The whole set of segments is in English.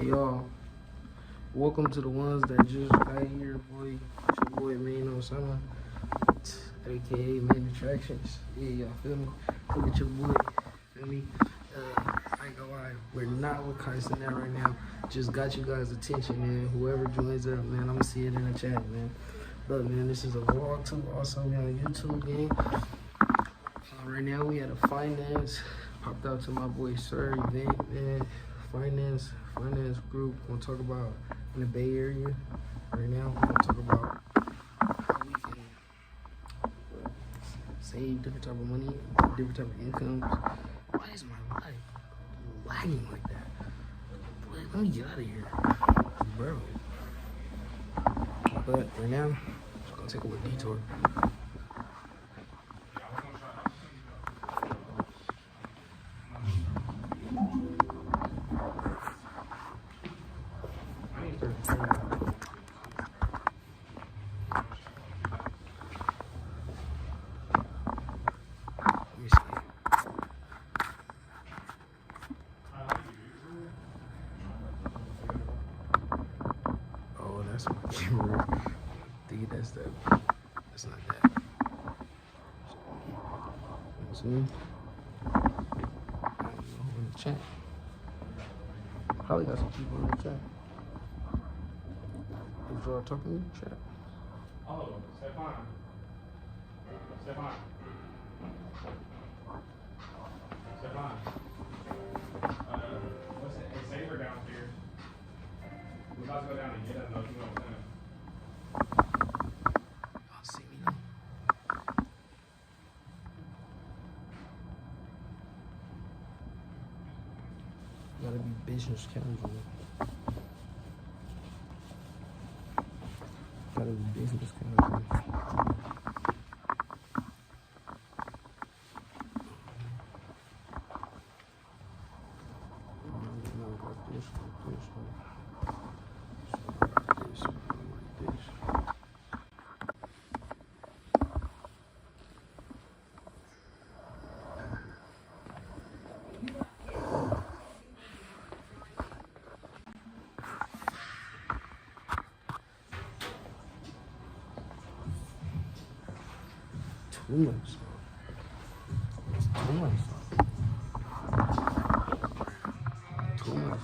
y'all. Welcome to the ones that just got here, boy. It's your boy, man, Osama, aka Main Attractions. Yeah, y'all feel me? Look at your boy, feel me? I ain't gonna lie, we're not with Kai Cenat right now. Just got you guys' attention, man. Whoever joins up, man, I'm gonna see it in the chat, man. Look, man, this is a vlog too, also on YouTube, gang. Right now we at a finance. Popped out to my boy Sir event, man. Finance group. Gonna talk about in the Bay Area. Right now, we're gonna talk about how we can save different type of money, different type of incomes. Why is my life lagging like that? Boy, let me get out of here, bro. But right now, I'm just gonna take a little detour. That's my camera. Dude, that's that. That's not that. See? I don't know who in the chat. Probably got some people in the chat. Is y'all talking in the chat? Oh, Stefan. Stefan. What's it? It's safer downstairs. We're about to go down and get it, though. You know what I'm saying? Y'all see me now? Gotta be business casual. Gotta be business casual. Too much. It's too much. Too much.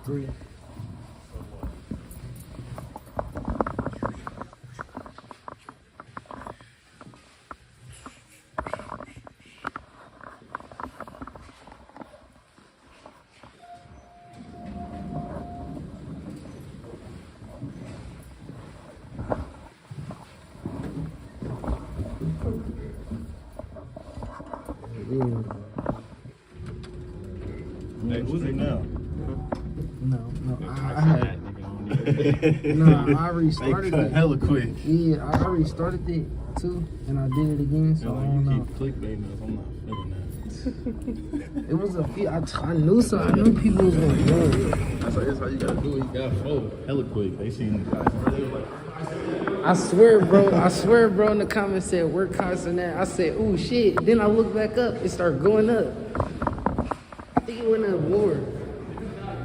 Three. Hey, who's it now? No. I already started cut it. hella quick. Yeah, I already started it too, and I did it again. So I don't you know. keep clickbaiting us. I'm not feeling that. It was a few. I knew so. I knew people was gonna do it. That's how you gotta do it. You gotta flow hella quick. They seen the guys. They were like, I swear, bro. In the comments said we're constant that. I said, "Ooh, shit." Then I looked back up. It started going up. I think it went up more.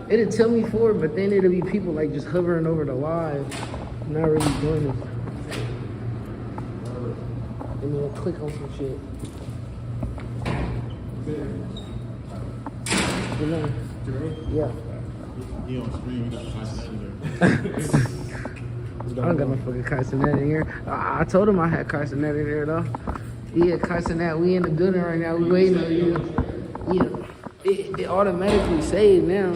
It'd tell me forward, but then it'll be people like just hovering over the live, not really doing it. And then click on some shit. You know? Yeah. he on screen. You got the I don't got no fucking Kai Cenat in here. I told him I had Kai Cenat in here though. Yeah, Kai Cenat, we in the building right now. We waiting on you. Yeah, it automatically saved now.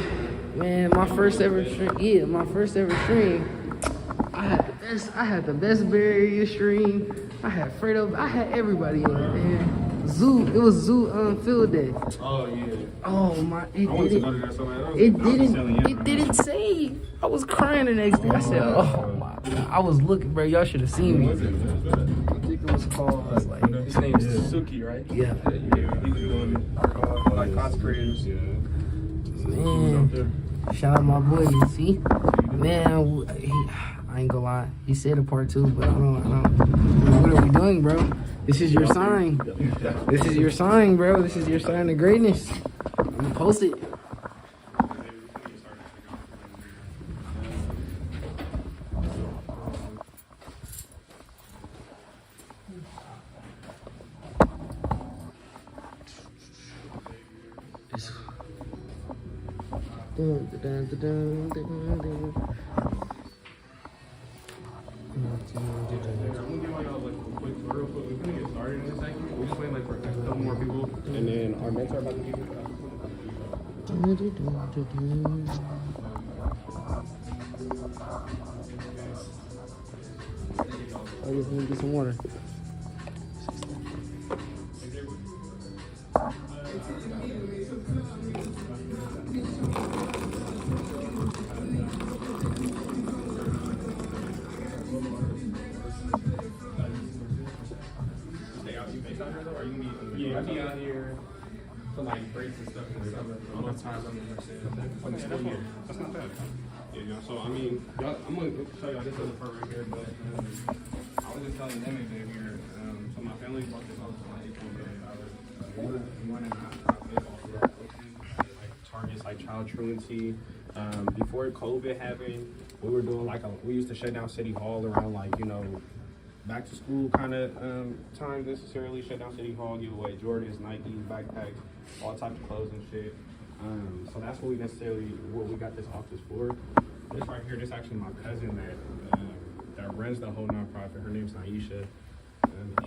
Man, my first ever stream. Yeah, my first ever stream. I had the best Bay Area stream. I had Fredo. I had everybody in it, man. Zoo. It was Zoo field day. Oh yeah. Oh my! It didn't save. I was crying the next day. I said, "Oh my God!" I was looking, bro. Y'all should have seen me. it was called. Like, His name is Suki, right? yeah. He was doing like cost creators. Yeah. Man, shout out my boy. See, man, I ain't gonna lie. He said a part 2, but I don't. What are we doing, bro? This is your sign. This is your sign, bro. This is your sign of greatness. I'm gonna post it. Dun, dun, dun, dun, dun, dun. I'm gonna give y'all like a quick tour real quick. We're gonna get started in a second. We're just waiting like for a couple more people, and then our mentor about to be here. I just want to get some water. Yeah, I'll be out here for like breaks and stuff in the summer. Most times I'm in the school year. That's not bad. Yeah, you know, so I mean, y'all, I'm gonna show y'all this other part right here, but I was just telling them if here. So my family bought this house for like $8 million. We went in nonprofit all throughout Oakland, like targets like child truancy. Before COVID happened, we were doing we used to shut down City Hall around like, you know, back to school kind of time necessarily. Shut down City Hall, give away Jordans, Nikes, backpacks, all types of clothes and shit. So that's what we got this office for. This right here, this actually my cousin that runs the whole nonprofit. Her name's Naisha, and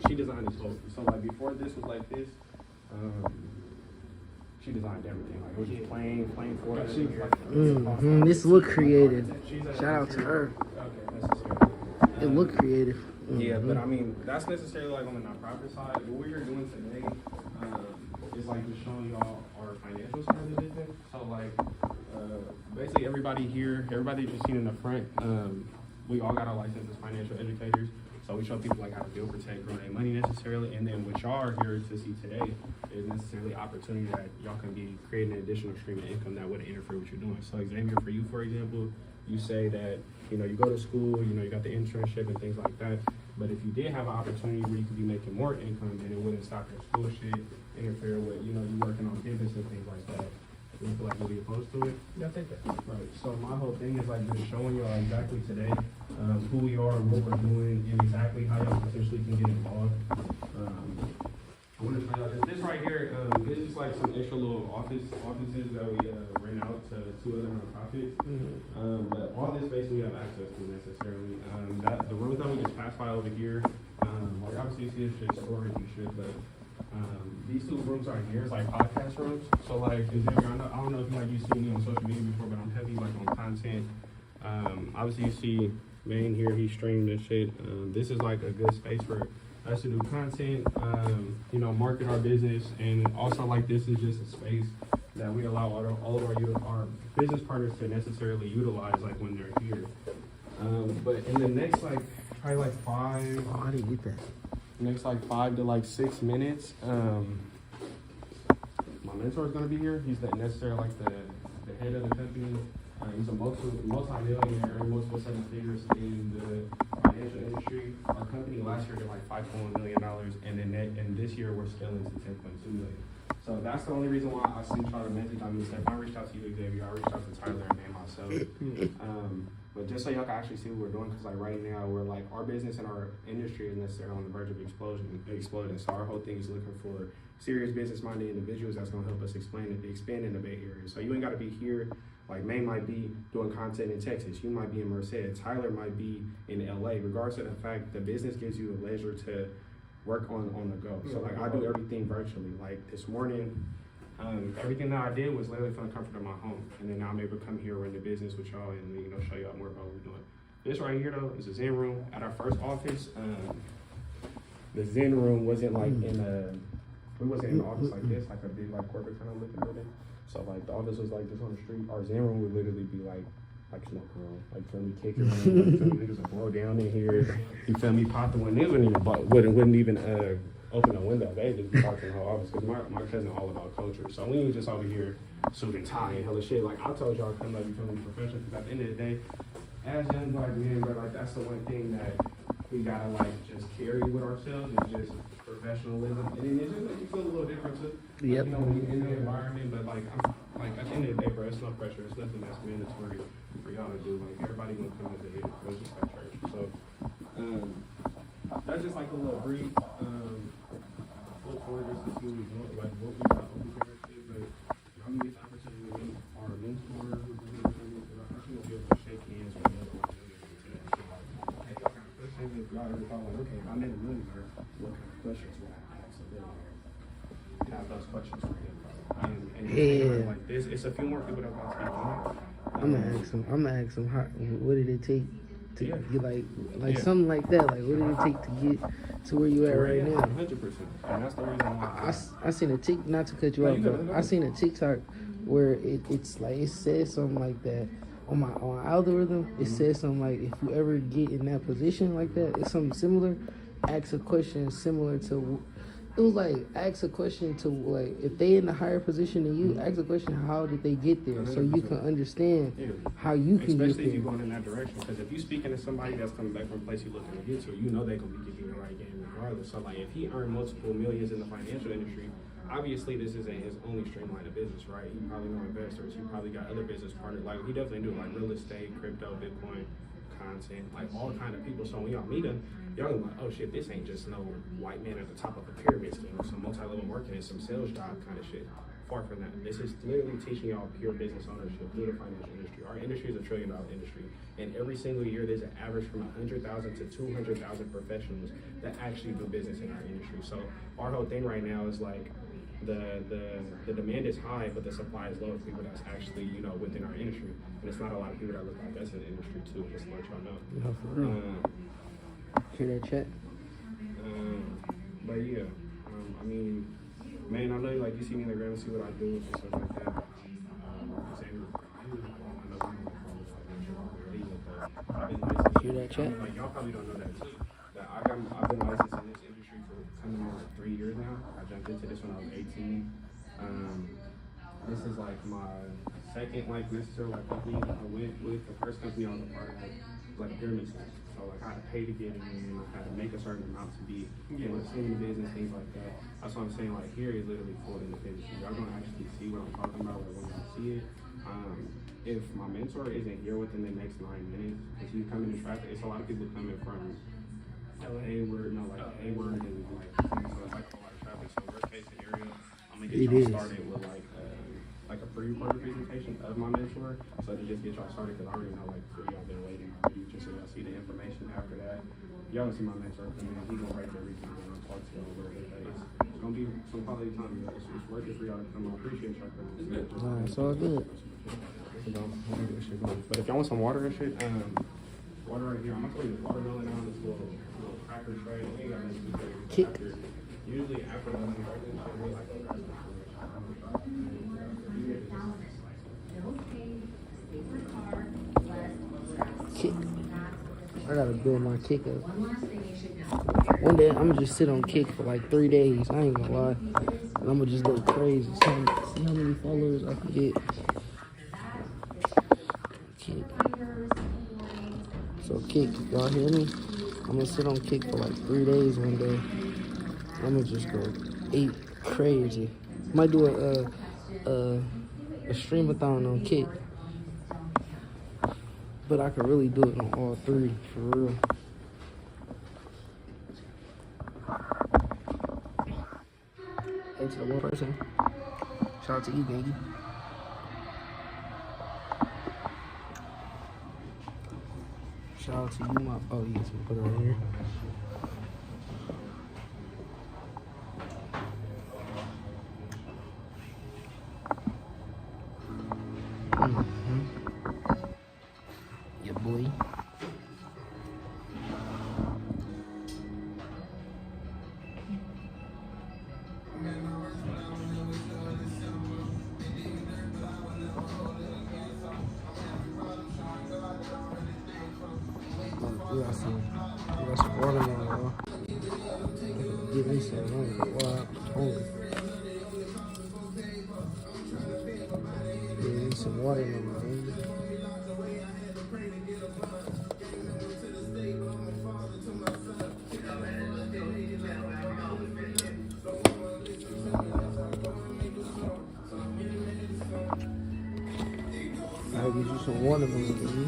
she designed this whole. So like before this was like this. She designed everything. Like it was just plain for us. This look creative. Shout out to her. It looked creative. Yeah, but I mean, that's necessarily like on the nonprofit side. What we're doing today is like just showing y'all our financial side of the business. So like, basically everybody here, everybody just seen in the front, we all got our license as financial educators. So we show people like how to build, protect, grow their money necessarily. And then what y'all are here to see today is necessarily opportunity that y'all can be creating an additional stream of income that wouldn't interfere with what you're doing. So Xavier, for you, for example, you say that, you know, you go to school, you know, you got the internship and things like that. But if you did have an opportunity where you could be making more income, then it wouldn't stop your school shit, interfere with, you know, you working on business and things like that. You feel like you'll be opposed to it? Yeah, I think that. Right. So my whole thing is like just showing y'all exactly today who we are, what we're doing, and exactly how y'all potentially can get involved. I want to show y'all this right here. This is like some extra little offices that we rent out to 2 other nonprofits. But all this space we have access to necessarily. The rooms that we just passed by over here, like obviously you see it's just storage and shit, but these 2 rooms right here is like podcast rooms. So like, I don't know if you like you've seen me on social media before, but I'm heavy like on content. Obviously you see Maine here, he streamed and shit. This is like a good space for us to do content, you know, market our business, and also like this is just a space that we allow all of our business partners to necessarily utilize like when they're here. But in the next like probably like 5. Oh, how do you get that? Next like 5 to like 6 minutes. My mentor is gonna be here. He's necessarily like the head of the company. He's a multi-millionaire, multiple 7 figures in the financial industry. Our company last year did like $5.1 million, and this year we're scaling to $10.2 million. So that's the only reason why I sent y'all a message. I mean, if I reached out to you, Xavier, I reached out to Tyler and myself. But just so y'all can actually see what we're doing, because like right now we're like our business and our industry is necessarily on the verge of exploding. So our whole thing is looking for serious business-minded individuals that's gonna help us expand in the Bay Area. So you ain't gotta be here. Like May might be doing content in Texas, you might be in Merced, Tyler might be in LA. Regardless of the fact, the business gives you the leisure to work on the go. So like I do everything virtually. Like this morning, everything that I did was literally from the comfort of my home. And then now I'm able to come here, run the business with y'all, and you know, show y'all more about what we're doing. This right here though is a Zen room. At our first office, the Zen room wasn't like we wasn't in an office like this, like a big like corporate kind of looking building. So like the office was like this on the street. Our Zen room would literally be like like smoke room, like feel me, kick it room, like feel me, niggas will blow down in here. You feel me, pop the one, niggas wouldn't even open a window. They just be talking the whole office because my cousin all about culture. So we was just over here suit and tie and hella shit. Like I told y'all, come up, you feel me, professional. Because at the end of the day, as young black men, bro, like that's the one thing that we gotta like just carry with ourselves is just professionalism. And then it just make you feel a little different too. Yep. You know, when you're in the environment, but like I'm like at the end of the day, bro, it's no pressure. It's nothing that's mandatory for y'all to do. Like everybody gonna come as a hit. It's just like church. So that's just like a little brief. Look forward just to see what we do, like what we got over here. But I'm gonna get the opportunity to meet our mentor who's going to be able to shake hands with the other ones. Hey, y'all got questions? If y'all ever thought like, okay, if I'm in a millionaire, what kind of questions would I ask a millionaire? Have those questions for him. And like this, it's a few more people that want to speak on. I'm gonna ask him how, what did it take to get like Yeah. something like that? Like what did it take to get to where you at right now? 100%. And that's the reason why. I seen a tick, not to cut you off, but I seen a TikTok where it's like it says something like that on my algorithm. It says something like if you ever get in that position like that, it's something similar. Ask a question similar to. It was like ask a question to like if they in a higher position than you, ask a question how did they get there so you can understand how you can get Especially if there. you're going in that direction. Because if you're speaking to somebody that's coming back from a place you're looking to get to, you know they're going to be giving you the right game regardless. So like if he earned multiple millions in the financial industry, obviously this isn't his only streamline of business, right? You probably know investors. You probably got other business partners. Like he definitely do like real estate, crypto, Bitcoin, content, like all kind of people. So when y'all meet him, y'all gonna be like, oh shit, this ain't just no white man at the top of a pyramid scheme or some multi-level marketing, some sales job kind of shit. Far from that. This is literally teaching y'all pure business ownership through the financial industry. Our industry is $1 trillion industry, and every single year there's an average from 100,000 to 200,000 professionals that actually do business in our industry. So our whole thing right now is like the demand is high, but the supply is low for people that's actually, you know, within our industry. And it's not a lot of people that look like us in the industry too, just to let y'all know. No, for real. Hear that chat? But yeah, I mean, man, I know like you see me in the ground and see what I do and stuff like that. Hear that chat? Like y'all probably don't know that too. That I've been licensed in this industry for coming on 3 years now. I jumped into this when I was 18. This is like my second like necessary like company I went with. The first company I was a part of like a pyramid scheme. So like I had to pay to get in, I had to make a certain amount to be in the business, things like that. That's what I'm saying. Like here is literally full independence. Y'all gonna actually see what I'm talking about like, when y'all see it. If my mentor isn't here within the next 9 minutes, because you come into traffic, it's a lot of people coming from Hayward, and like so it's like a lot of traffic. So worst case scenario, I'm gonna get y'all started with like a pre-recorded presentation of my mentor, so to just get y'all started, because I already know like 3 y'all been waiting already, just so y'all see the information after that. Y'all gonna see my mentor come in, he gonna write everything down, talk to y'all a little bit. It's gonna be some quality time, y'all. It's worth it for y'all to come. I appreciate y'all coming. Nah, it's all good. But if y'all want some water and shit, water right here. I'm gonna put this watermelon on this little cracker tray. We ain't got nothing to do. Kick. Usually after the money right there, we like to Kick. I gotta build my kick up. One day I'm gonna just sit on kick for like 3 days. I ain't gonna lie. And I'm gonna just go crazy. See how many followers I can get. Kick. So kick, y'all hear me? I'm gonna sit on kick for like 3 days one day. I'm gonna just go 8 crazy. Might do a stream-a-thon on kick. But I could really do it on all 3 for real. Hey, to the one person. Shout out to you, Gangy. Shout out to you, my. Oh, yes, we put it right here. Yeah, boy. We got some watermelon, y'all. Get me some. I'm hungry. Get me some watermelon, man. I'll get you some watermelon, baby.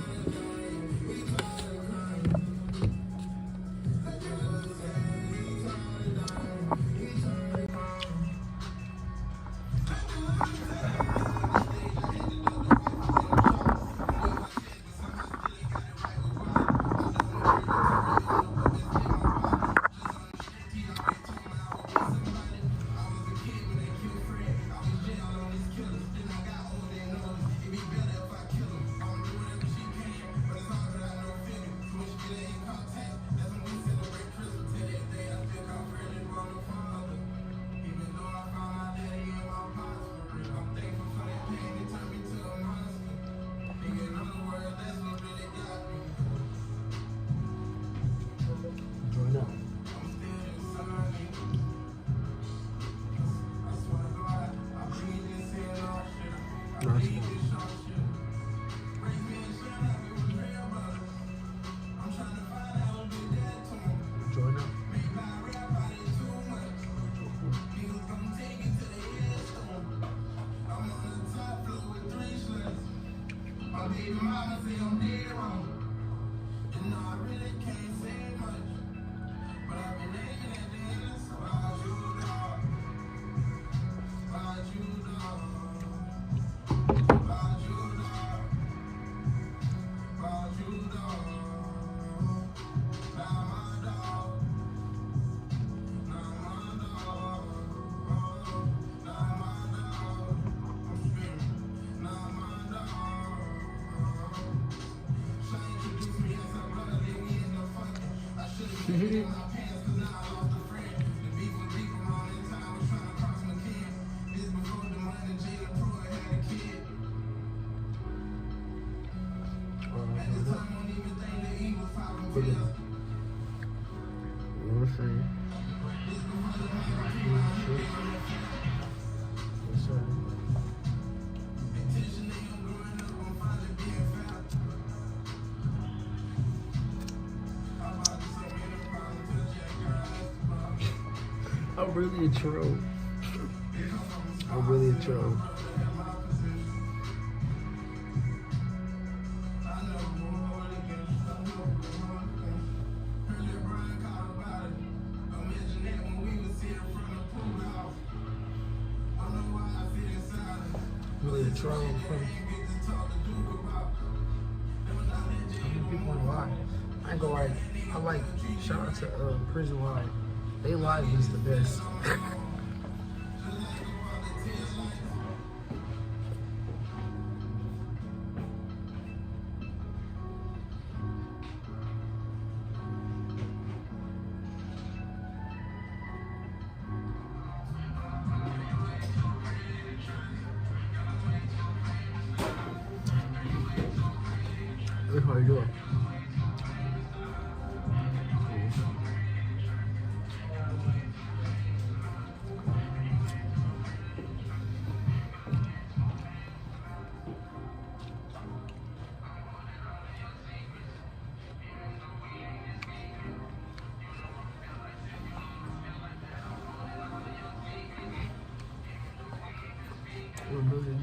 Join up. Nice. Join up. I'm really a troll. I'm really a troll. Really a troll. People want to lie. I ain't gonna lie. I like, shout out to Prison Live. They live is the best. How you doing? $1 million.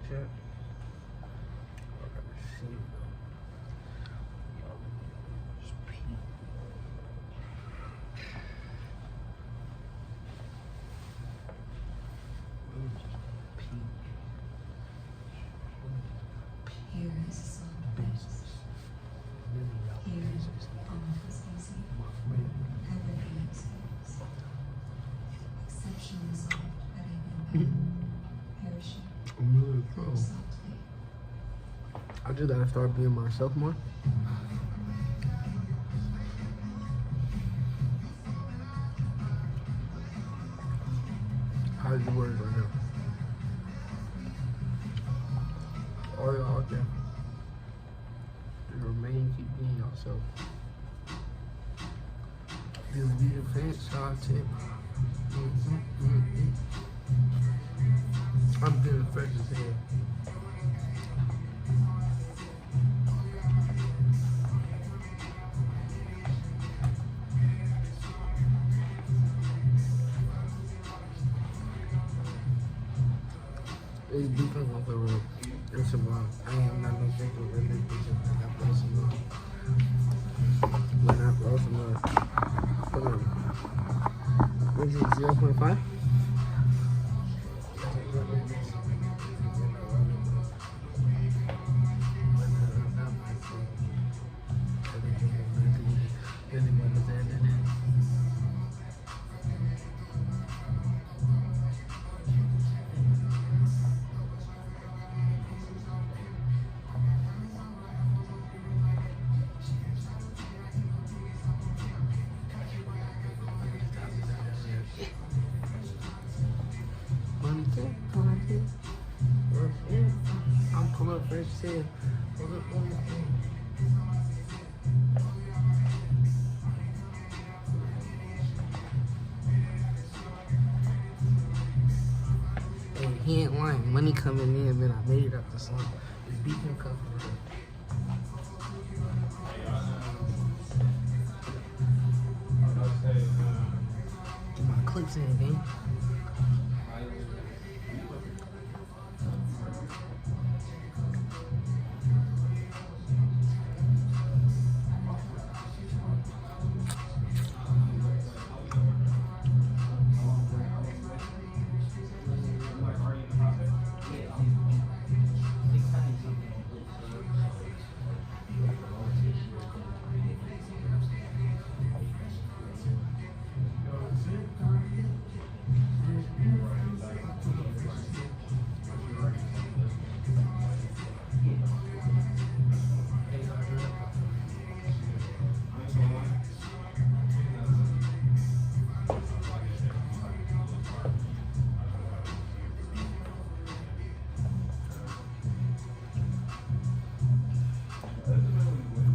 Chat. I'm really pro. I just gotta start being myself more. How's your words right now? All y'all out there, just remain, keep being yourself. Feel be the fence, how I tip. I'm feeling fresh as hell. It's different on the road. It's about, I am not gonna think of it. I got lost in love. When I lost in love. Hold on. What is it, 0.5? I'm coming up fresh as hell. Hey, he ain't lying. Money coming in, man. I made it up the slump. It's beacon cover. Get my clips in, gang.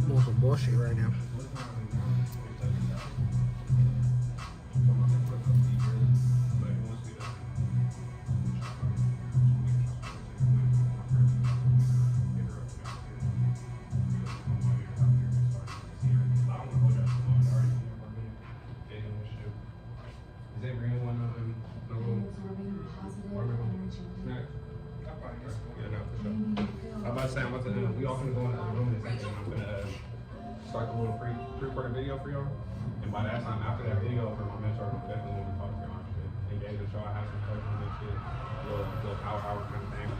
I'm on some bullshit right now. Is that green one? Yeah, no, for sure. I'm about to say, we all gonna go in the other room in a second. I'm gonna start a little pre-recorded video for y'all. And by that time, after that video, for my mentor, I'm definitely gonna talk to y'all and shit. Engage with y'all, have some questions and shit. Little power hour kind of thing.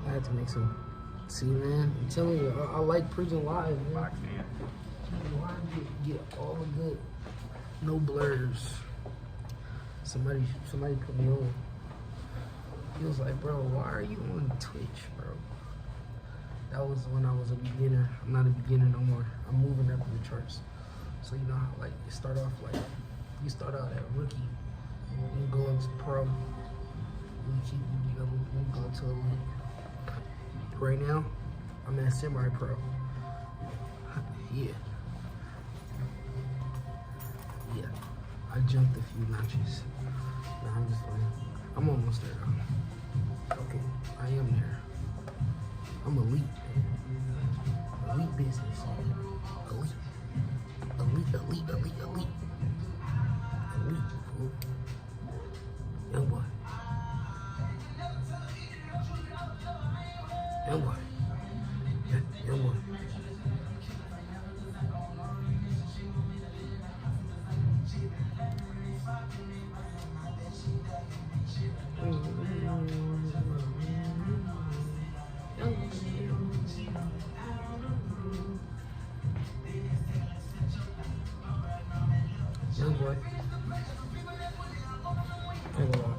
I had to make some. See, man, I'm telling you, I like prison live, man. Prison live, get all the good, no blurs. Somebody put me on. He was like, bro, why are you on Twitch, bro? That was when I was a beginner. I'm not a beginner no more. I'm moving up in the charts. So you know how, like, you start off like, you start out at rookie, you go into pro, you go to elite. Right now, I'm at semi-pro. Yeah. Yeah. I jumped a few notches. Nah, I'm just playing. I'm almost there though. Okay, I am there. I'm elite. Elite business. Elite. Elite. Elite. Fool. Young boy. Young boy. Yeah, young boy. Young boy. Ain't gonna lie.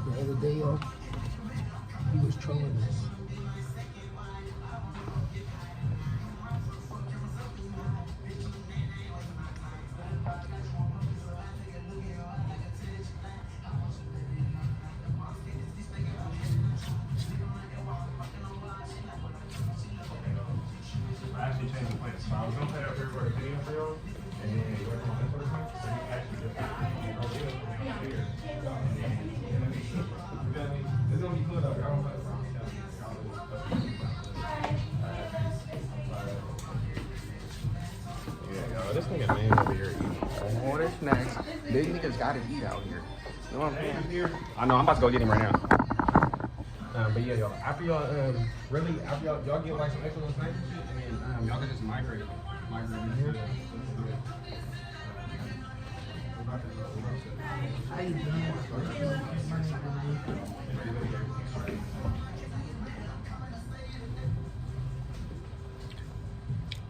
The other day, y'all, he was trolling us. I actually changed the plan. So I was gonna play up here for a video for y'all, and then go to this other time. So you actually just got to do a video for me up here. And then, you know, it's gonna be cool though. Y'all don't play around. Yeah, yo, this nigga man over here eating all this snacks. These niggas gotta eat out here. You know what I'm saying? I know, I'm about to go get him right now. But yeah, y'all, after y'all, after y'all get like some extra little snacks and shit, and then y'all can just migrate in here. How you doing?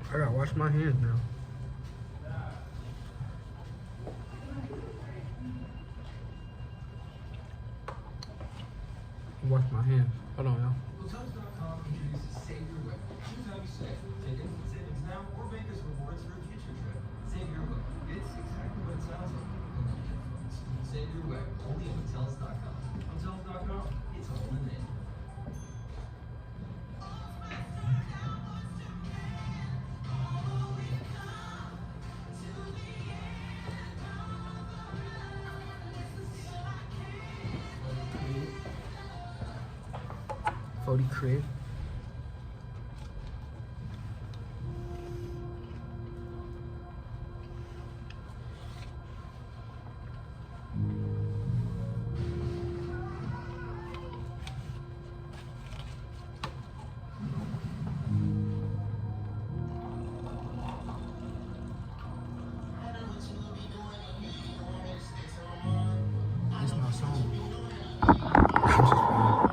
I gotta wash my hands now. Wash my hands. Hold on, y'all. Hotels.com introduces Save Your Way. Choose how you save. Tickets and savings now or Vegas rewards for a future trip. Save Your Way. It's exactly what it sounds like. Save Your Way. Only at Hotels.com. Hotels.com. It's all in the name. Fody crib. It's my song. I'm just playing.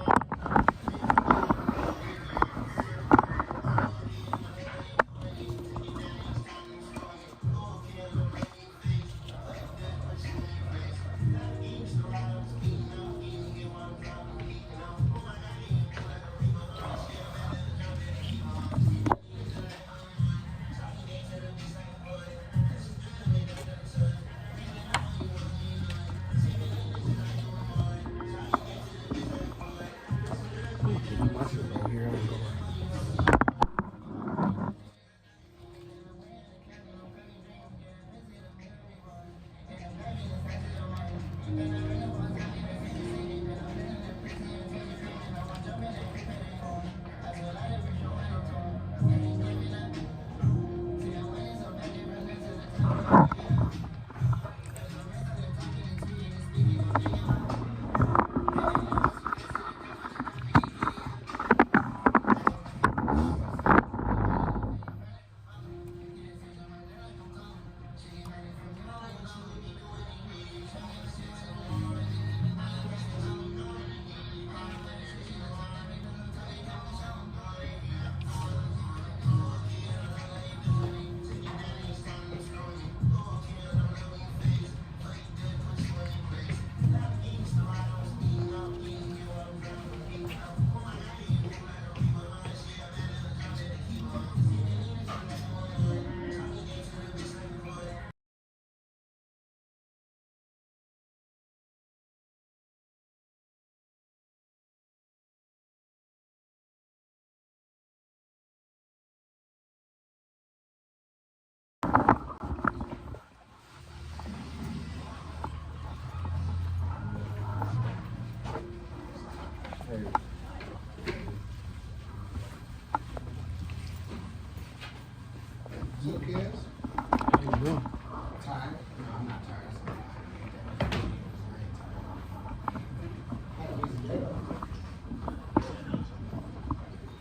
Look, yes. How you doing? Tired? No, I'm not tired.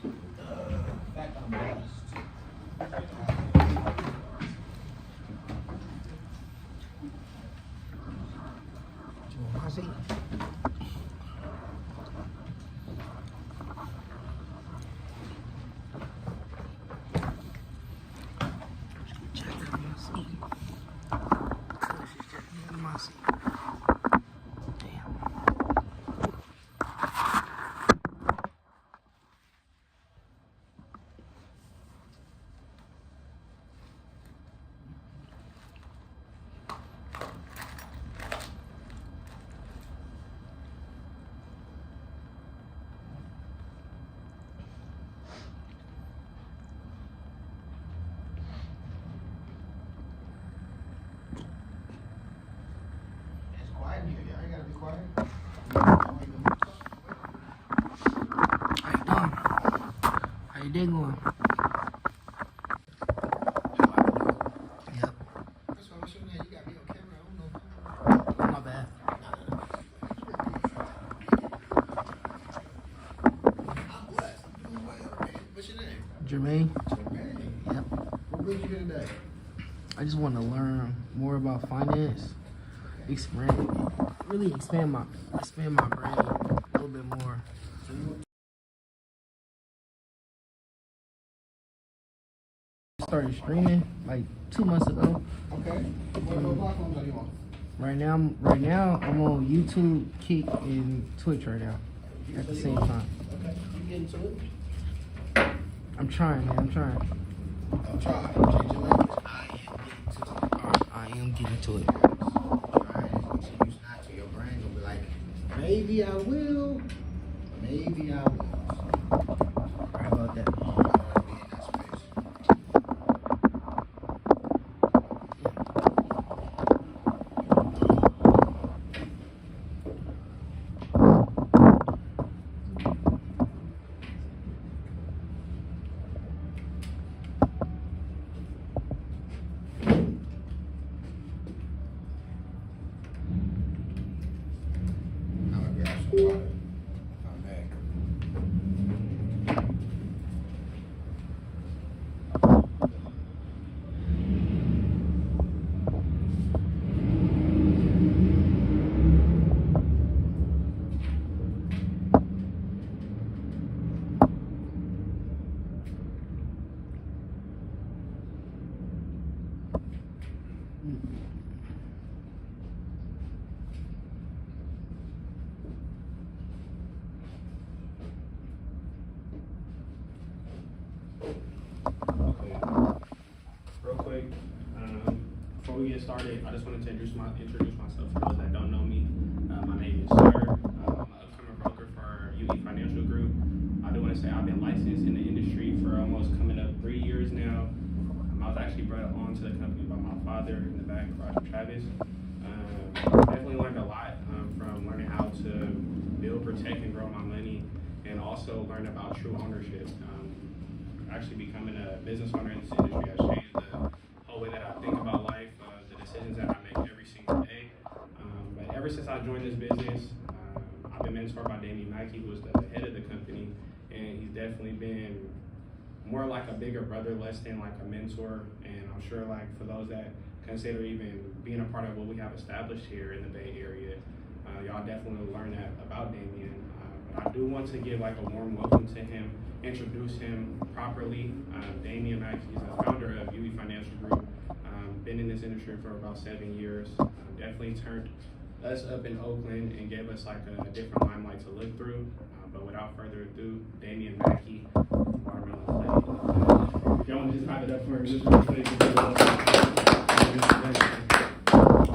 In fact, I'm blessed. Do you want my seat? Check out my seat. She's checking out my seat. Damn. It's quiet in here. Y'all ain't gotta be quiet. How you doing? How your day going? Yep. That's why I'm showing that you got me on camera. I don't know. My bad. I'm blessed. I'm doing well, man. What's your name? Jermaine? Jermaine. Yep. What brings you here today? I just want to learn more about finance, really expand my brain a little bit more. Started streaming like 2 months ago. Okay. What platforms are you on? Right now I'm on YouTube, Kick, and Twitch right now at the same time. Okay. You getting to it? I'm trying, man. I'm trying. I'll try. Change your language. I am getting to it. I am getting to it. Alright. So you not to your brain gonna be like, maybe I will. Maybe I will. How about that? I wanna be in that space. I'm gonna grab some water. I'm back. Okay. Real quick, before we get started, I just wanted to introduce myself for those that don't know me. My name is Sir. I'm an upcoming broker for UE Financial Group. I do want to say I've been licensed in the industry for almost coming up 3 years now. I was actually brought on to the company by my father in the back, Roger Travis. Definitely learned a lot from learning how to build, protect, and grow my money, and also learn about true ownership. Actually becoming a business owner in this industry has changed the whole way that I think about life, the decisions that I make every single day. But ever since I joined this business, I've been mentored by Damien Mackey, who is the head of the company, and he's definitely been more like a bigger brother, less than like a mentor. And I'm sure like for those that consider even being a part of what we have established here in the Bay Area, y'all definitely will learn that about Damien. But I do want to give like a warm welcome to him, introduce him properly. Damien Mackey is the founder of UE Financial Group. Been in this industry for about 7 years. Definitely turned us up in Oakland and gave us like a different limelight to look through. But without further ado, Damien Mackey, Watermelon Play. Y'all want to just hype it up for him just real quick?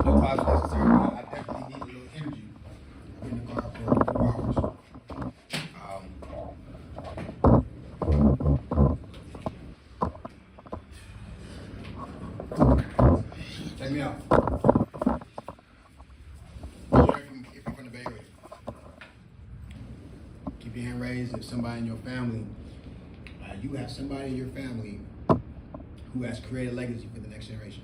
No class necessary. I definitely need a little energy. I'm in the car for 4 hours. Check me out. If you're from the Bay Area, keep your hand raised if somebody in your family, you have somebody in your family who has created legacy for the next generation?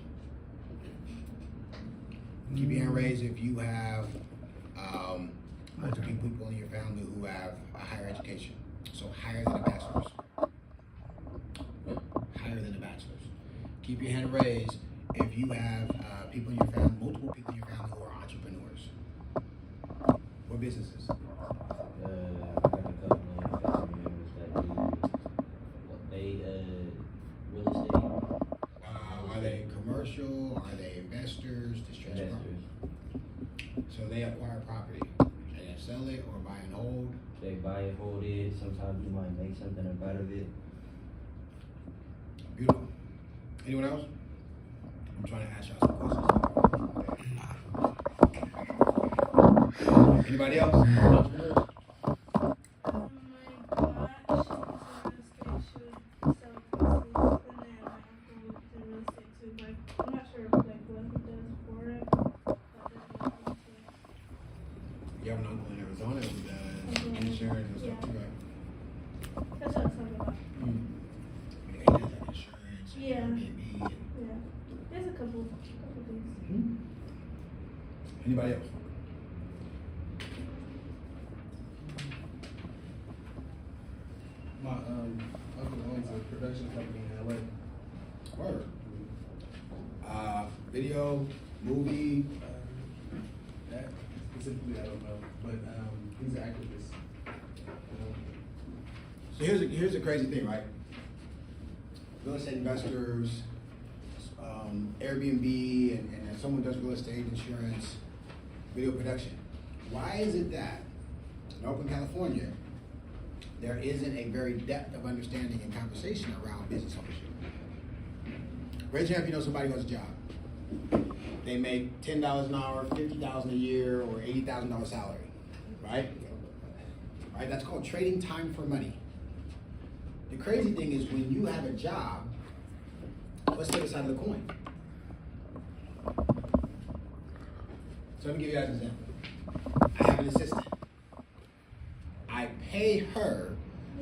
Keep your hand raised if you have multiple people in your family who have a higher education. So higher than a bachelor's. Higher than a bachelor's. Keep your hand raised if you have people in your family, multiple people in your family who are entrepreneurs. What businesses? I got a couple of family members that do real estate. Are they commercial? Are they investors? Distressed Investors. property? So they acquire property and then sell it or buy and hold. They buy and hold it. Sometimes you might make something out of it. Beautiful. Anyone else? I'm trying to ask y'all some questions. Anybody else? Entrepreneurs? You have an uncle in Arizona who does insurance and stuff too, right? That's what I'm talking about. He does like insurance, Yeah. Airbnb, and Yeah. There's a couple things. Anybody else? My uncle owns a production company in LA. Word. Video, movie. That specifically, I don't know, but he's an activist. So here's the crazy thing, right? Real estate investors, Airbnb, and someone does real estate, insurance, video production. Why is it that in Oakland, California, there isn't a very depth of understanding and conversation around business ownership? Raise your hand if you know somebody who has a job. They make $10 an hour, $50,000 a year, or $80,000 salary, right? Right? That's called trading time for money. The crazy thing is when you have a job, let's take a side of the coin. So let me give you guys an example. I have an assistant. I pay her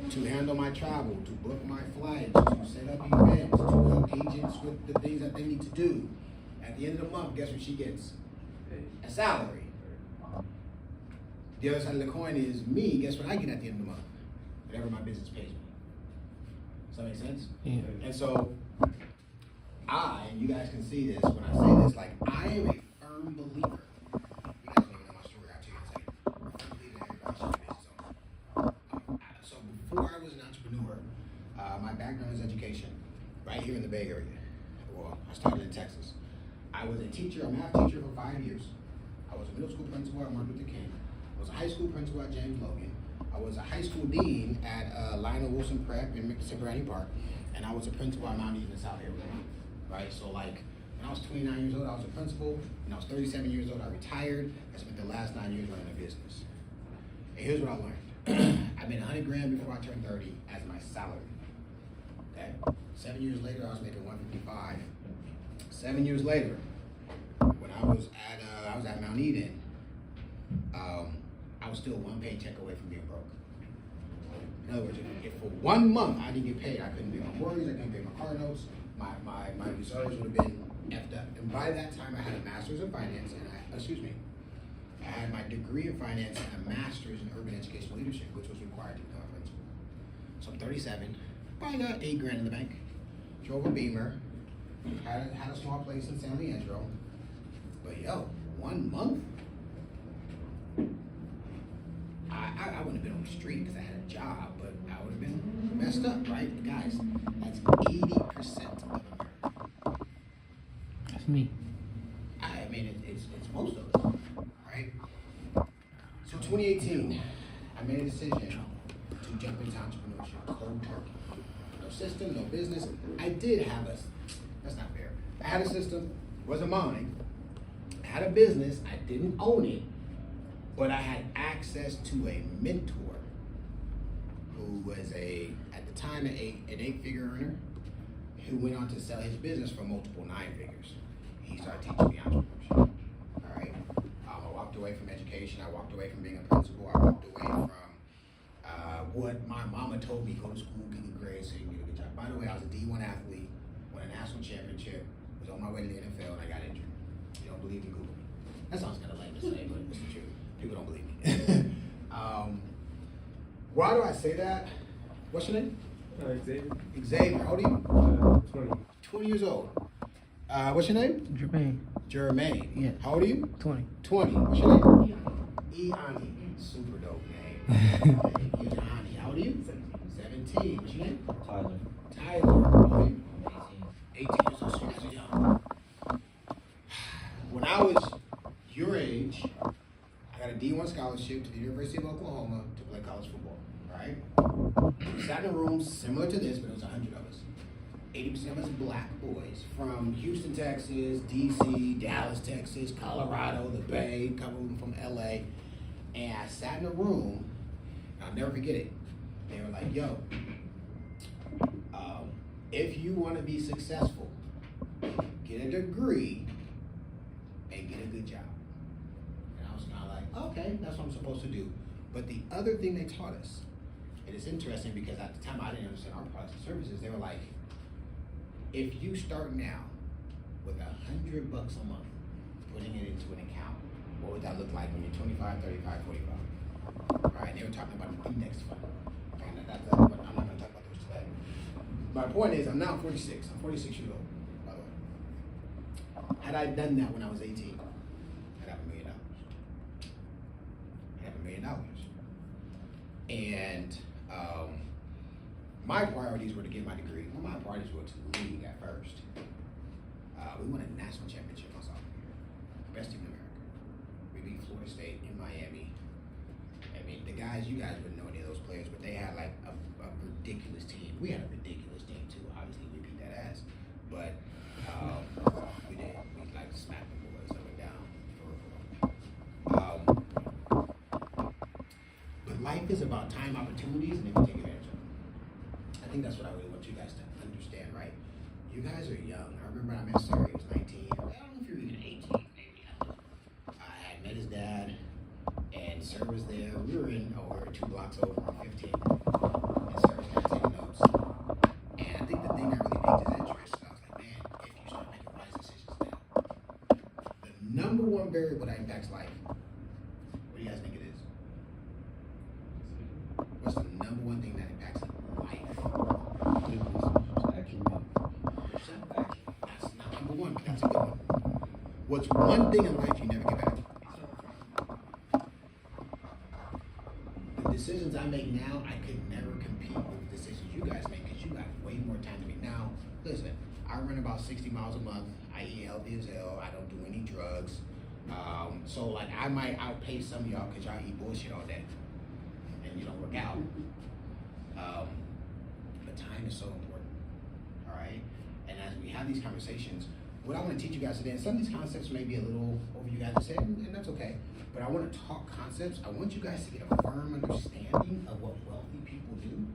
to handle my travel, to book my flights, to set up events, to help agents with the things that they need to do. At the end of the month, guess what she gets? A salary. The other side of the coin is me, guess what I get at the end of the month? Whatever my business pays me. Does that make sense? Yeah. And so, and you guys can see this when I say this, like, I am a firm believer. You guys don't even know my story, I'll tell you in a second. I'm a firm believer that everybody should be a business owner. So before I was an entrepreneur, my background is education, right here in the Bay Area. Well, I started in Texas. I was a teacher, a math teacher for 5 years. I was a middle school principal at Martin Luther King. I was a high school principal at James Logan. I was a high school dean at Lionel Wilson Prep in Cincinnati Park, and I was a principal at Mount Eden in South Arizona. Right, so like when I was 29 years old, I was a principal. When I was 37 years old, I retired. I spent the last 9 years running a business. And here's what I learned: I made $100,000 before I turned 30 as my salary. Okay, 7 years later, I was making $155,000. 7 years later, when I was at Mount Eden, I was still one paycheck away from being broke. In other words, if for 1 month I didn't get paid, I couldn't pay my mortgage, I couldn't pay my car notes, my reserves would have been effed up. And by that time, I had a master's in finance, and I had my degree in finance and a master's in urban educational leadership, which was required to become a principal. So I'm 37, probably got $8,000 in the bank, drove a Beamer, had a small place in San Leandro, but yo, 1 month, I wouldn't have been on the street because I had a job, but I would have been messed up, right? Guys, that's 80% of America. That's me. I mean, it's most of us, right? So 2018, I made a decision to jump into entrepreneurship, cold turkey. No system, no business. I did have that's not fair. I had a system, wasn't mine. I had a business, I didn't own it, but I had access to a mentor who was at the time, an eight-figure earner, who went on to sell his business for multiple 9 figures. He started teaching me entrepreneurship. All right. I walked away from education. I walked away from being a principal. I walked away from what my mama told me: go to school, get good grades, so you can get a good job. By the way, I was a D1 athlete, won a national championship, was on my way to the NFL, and I got injured. You don't believe me? Google me. That sounds kind of lame to say, but it's the truth. People don't believe me. Why do I say that? What's your name? Xavier. Xavier. How old are you? 20. 20 years old. What's your name? Jermaine. Jermaine. Yeah. How old are you? 20. 20. What's your name? Eani. Super dope name. Eani. How old are you? 17. What's your name? Tyler. Tyler. How old are you? 18. 18 years old. So you guys are young. When I was your age, I got a D1 scholarship to the University of Oklahoma to play college football. Right? We sat in a room similar to this, but it was 100 of us. 80% of us black boys from Houston, Texas, DC, Dallas, Texas, Colorado, the Bay, a couple of them from LA. And I sat in a room, and I'll never forget it. They were like, yo, if you want to be successful, get a degree and get a good job. And I was kind of like, okay, that's what I'm supposed to do. But the other thing they taught us, and it's interesting because at the time I didn't understand our products and services, they were like, if you start now with $100 a month, putting it into an account, what would that look like when you're 25, 35, 45? All right, they were talking about an index fund. Okay, but I'm not going to talk about those today. My point is, I'm now 46. I'm 46 years old, by the way. Had I done that when I was 18, I'd have $1 million. I'd have $1 million. And my priorities were to get my degree. Well, my priorities were to league at first. We won a national championship my sophomore year. Best team in America. We beat Florida State in Miami. I mean, the guys, you guys wouldn't know any of those players, but they had like a ridiculous team. We had a ridiculous team too. Obviously, we beat that ass. But we did. We like smacked the boys up and down. But life is about time, opportunities, and if you take advantage of them. I think that's what I really want you guys to understand, right? You guys are young. I remember I met Sir, he was 19. I don't know if you were even 18, maybe. I had met his dad, and Sir was there. We were 2 blocks over on 15. And Sir was kind of taking notes. And I think the thing that really piqued his interest, I was like, man, if you start making wise decisions now, the number one variable that impacts life, what do you guys think it is? What's the number one thing that impacts life? That's not number one, but that's a good one. What's one thing in life you never get back? The decisions I make now, I could never compete with the decisions you guys make because you got way more time than me. Now, listen, I run about 60 miles a month. I eat healthy as hell. I don't do any drugs. So like I might outpace some of y'all because y'all eat bullshit all day and you don't work out. But time is so important. All right? And as we have these conversations, what I want to teach you guys today, and some of these concepts may be a little over you guys' head, and that's okay. But I want to talk concepts. I want you guys to get a firm understanding of what wealthy people do,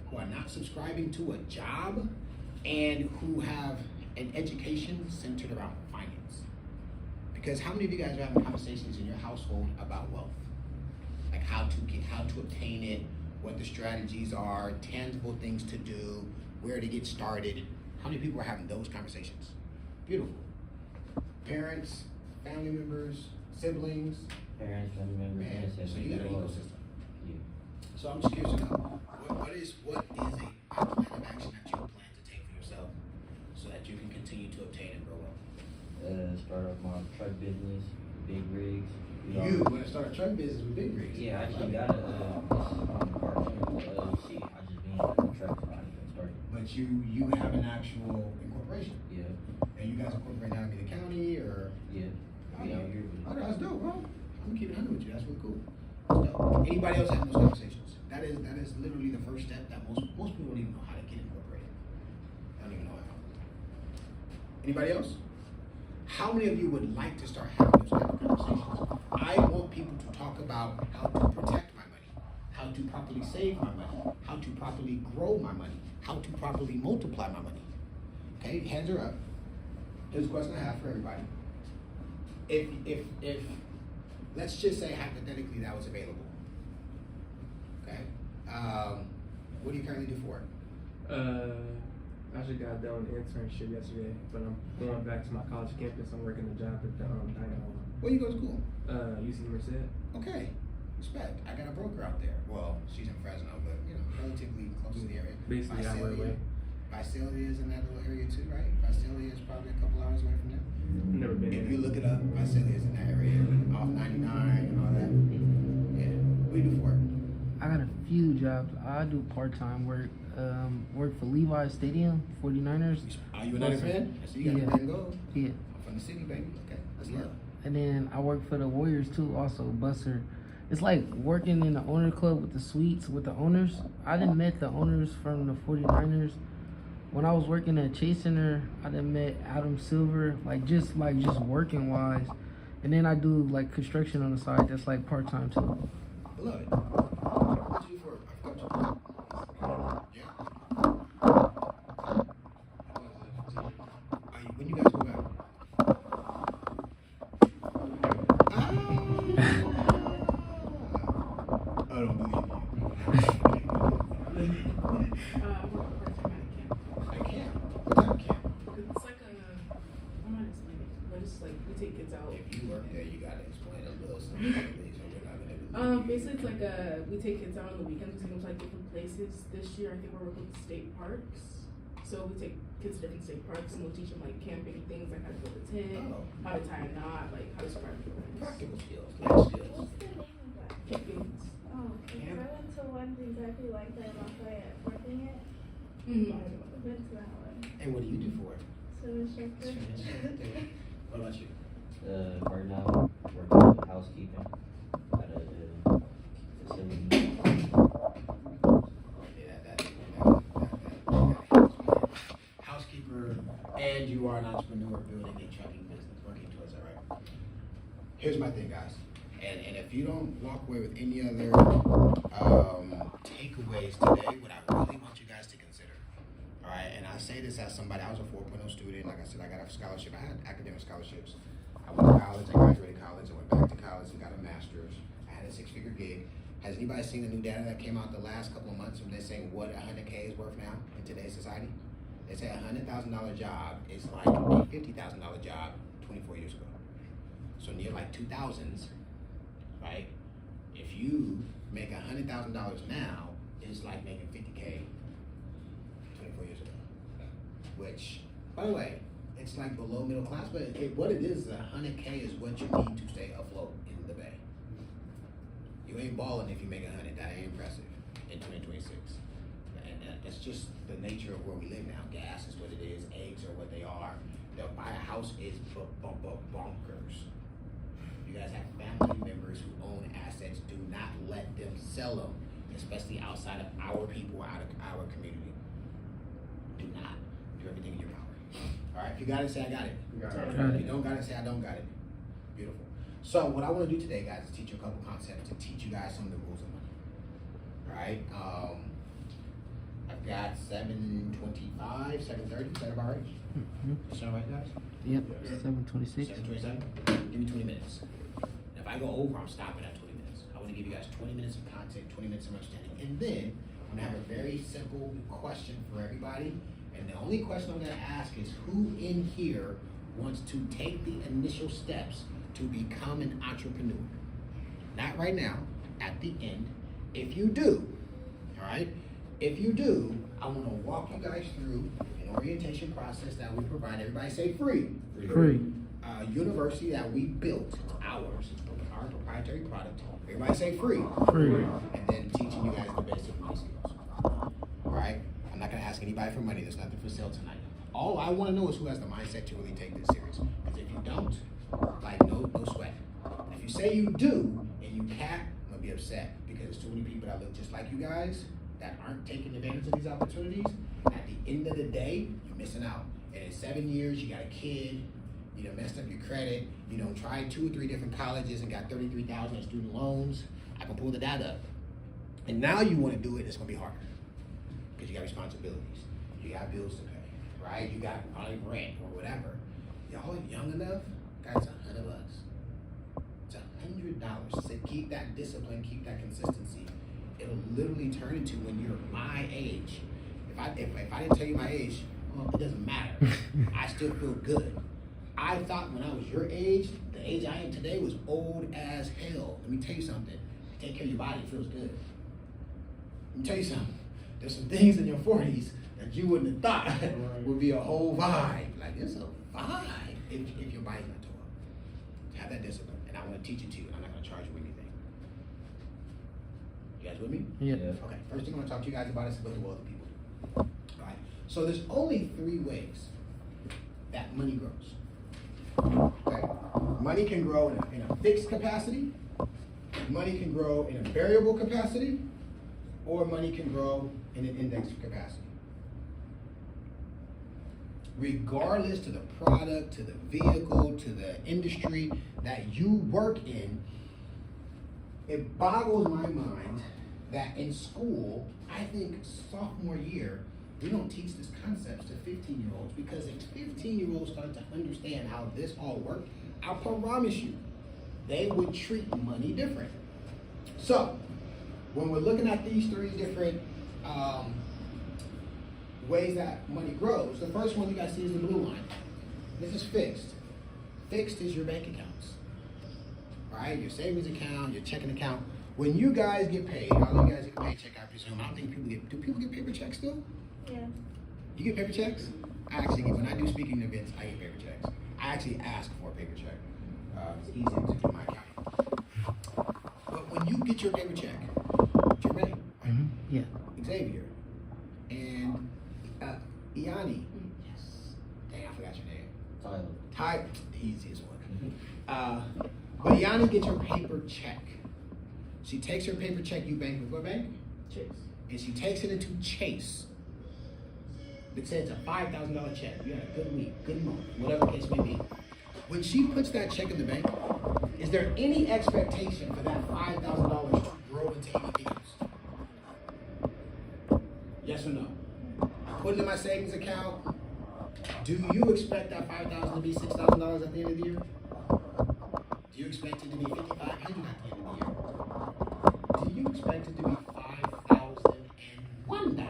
who are not subscribing to a job, and who have an education centered around finance. Because how many of you guys are having conversations in your household about wealth? Like how to obtain it, what the strategies are, tangible things to do, where to get started. How many people are having those conversations? Beautiful. Parents, family members, siblings. Parents, family members, Man, ancestors, so you got an all. ecosystem. Yeah. So I'm just curious to know, what is a plan of action that you plan to take for yourself so that you can continue to obtain and grow wealth? Start up my truck business, big rigs. You want to start a truck business with big rigs? Yeah, I actually got a partnership LLC. I just been like a truck started. But you have an actual incorporation. Yeah. And you guys incorporate down in the county or? Yeah. Okay. Yeah, here. Oh, that's dope, bro. I'm gonna keep it 100 with you. That's really cool. That's dope. Anybody else having those conversations? That is literally the first step that most people don't even know how to get incorporated. They don't even know how. Anybody else? How many of you would like to start having those kind of conversations? I want people to talk about how to protect my money, how to properly save my money, how to properly grow my money, how to properly multiply my money. Okay, hands are up. Here's a question I have for everybody. If let's just say hypothetically that was available. Okay, what do you currently do for it? I just got done with the internship yesterday, but I'm going back to my college campus. I'm working a job at the dining hall. Where you go to school? UC Merced. Okay. Respect. I got a broker out there. Well, she's in Fresno, but you know, relatively close to the area. Basically, hour away. Visalia is in that little area too, right? Visalia is probably a couple hours away from there. Never been If there. you look it up, Visalia is in that area, off 99 and all that. Yeah. What do you do for it? I got a few jobs. I do part-time work. Work for Levi's Stadium, 49ers. Are you a United fan? I see you got the red and gold. Yeah. I'm from the city, baby. Okay, let's love. And then I work for the Warriors too, also busser. It's like working in the owner club with the suites with the owners. I done met the owners from the 49ers. When I was working at Chase Center, I done met Adam Silver, just working wise. And then I do like construction on the side. That's like part time too. I love it. What do you do for it? I forgot you. Yeah. When you guys go back? I don't believe you. At camp? What type of camp? It's like I'm not explaining it, but it's like we take kids out. If you work there, you gotta explain a little something. So we're not gonna believe Basically it's like we take kids out on the weekends, we take them to like different places. This year I think we're working with state parks. So we take kids to different state parks and we'll teach them like camping things, like how to build a tent, how to tie a knot, like how to start practical skills, life skills. What's the name of that? Campings. Oh, because I went to one exactly like that in Lafayette, working it. Mm-hmm. I've been to that one. And what do you do for it? So instructor. What about you? Right now, working with housekeeping at a facility. Housekeeper, and you are an entrepreneur building a trucking business, working towards that, right? Here's my thing, guys. And if you don't walk away with any other takeaways today, what I really want you guys to consider, all right? And I say this as somebody, I was a 4.0 student. Like I said, I got a scholarship. I had academic scholarships. I went to college, I graduated college, I went back to college and got a master's. I had a 6-figure gig. Has anybody seen the new data that came out the last couple of months? They're saying what 100K is worth now in today's society? They say a $100,000 job is like a $50,000 job 24 years ago. So near like 2000s, right? If you make $100,000 now, it's like making 50K 24 years ago. Which, by the way, it's like below middle class, but what it is, 100K is what you need to stay afloat in the Bay. You ain't balling if you make 100. That ain't impressive in 2026. And that's just the nature of where we live now. Gas is what it is. Eggs are what they are. They'll buy a house is bonkers. You guys have family members who own assets. Do not let them sell them, especially outside of our people, out of our community. Do not. Do everything in your power. All right, if you got it, say I got it. If you don't got it, say I don't got it. Beautiful. So what I want to do today, guys, is teach you a couple concepts to teach you guys some of the rules of money. All right. I've got 7:25, 7:30. Is that about right? Is that right, guys? Yep, 7:26. 7:27. Give me 20 minutes. And if I go over, I'm stopping at 20 minutes. I want to give you guys 20 minutes of content, 20 minutes of understanding, and then I'm gonna have a very simple question for everybody. And the only question I'm gonna ask is who in here wants to take the initial steps to become an entrepreneur? Not right now, at the end. If you do, all right? If you do, I wanna walk you guys through an orientation process that we provide. Everybody say free. Free. University that we built, it's ours, our proprietary product. Everybody say free. Free. And then teaching you guys the basic money skills. All right? I'm not gonna ask anybody for money. There's nothing for sale tonight. All I wanna know is who has the mindset to really take this serious. Because if you don't, like no sweat. If you say you do and you can't, I'm gonna be upset because there's too many people that look just like you guys that aren't taking advantage of these opportunities. At the end of the day, you're missing out. And in 7 years, you got a kid, you done messed up your credit, you done tried 2 or 3 different colleges and got 33,000 in student loans. I can pull the data up. And now you wanna do it, it's gonna be harder. Because you got responsibilities, you got bills to pay, right? You got probably rent or whatever. Y'all young enough, guys, $100. It's $100. So keep that discipline, keep that consistency. It'll literally turn into when you're my age. If I didn't tell you my age, well, it doesn't matter. I still feel good. I thought when I was your age, the age I am today was old as hell. Let me tell you something. You take care of your body, it feels good. Let me tell you something. There's some things in your 40s that you wouldn't have thought would be a whole vibe. Like, it's a vibe if your body's not tore up. Have that discipline, and I want to teach it to you. I'm not going to charge you anything. You guys with me? Yeah. Okay, first thing I want to talk to you guys about is what the other people do. All right, so there's only 3 ways that money grows. Okay, money can grow in a fixed capacity, money can grow in a variable capacity, or money can grow in an index capacity. Regardless to the product, to the vehicle, to the industry that you work in, it boggles my mind that in school, I think sophomore year, we don't teach this concept to 15-year-olds, because if 15-year-olds start to understand how this all works, I promise you, they would treat money different. So, when we're looking at these 3 different ways that money grows, the first one you guys see is the blue line. This is fixed. Fixed is your bank accounts. All right, your savings account, your checking account. When you guys get paid, all you guys get a paycheck, I presume. I don't think do people get paper checks still? Yeah. You get paper checks? I actually get, when I do speaking events, I get paper checks. I actually ask for a paper check. It's easy to do my accounting. But when you get your paper check, Jermaine, right? Yeah. Xavier, and Iani. Yes. Dang, I forgot your name. Tyler. The easiest one. But Iani gets her paper check. She takes her paper check. You bank with what bank? Chase. And she takes it into Chase. It says it's a $5,000 check. You had a good week, good month, whatever the case may be. When she puts that check in the bank, is there any expectation for that $5,000 to grow into anything else? Yes or no? I put it in my savings account. Do you expect that $5,000 to be $6,000 at the end of the year? Do you expect it to be $5,500 at the end of the year? Do you expect it to be $5,001 at the end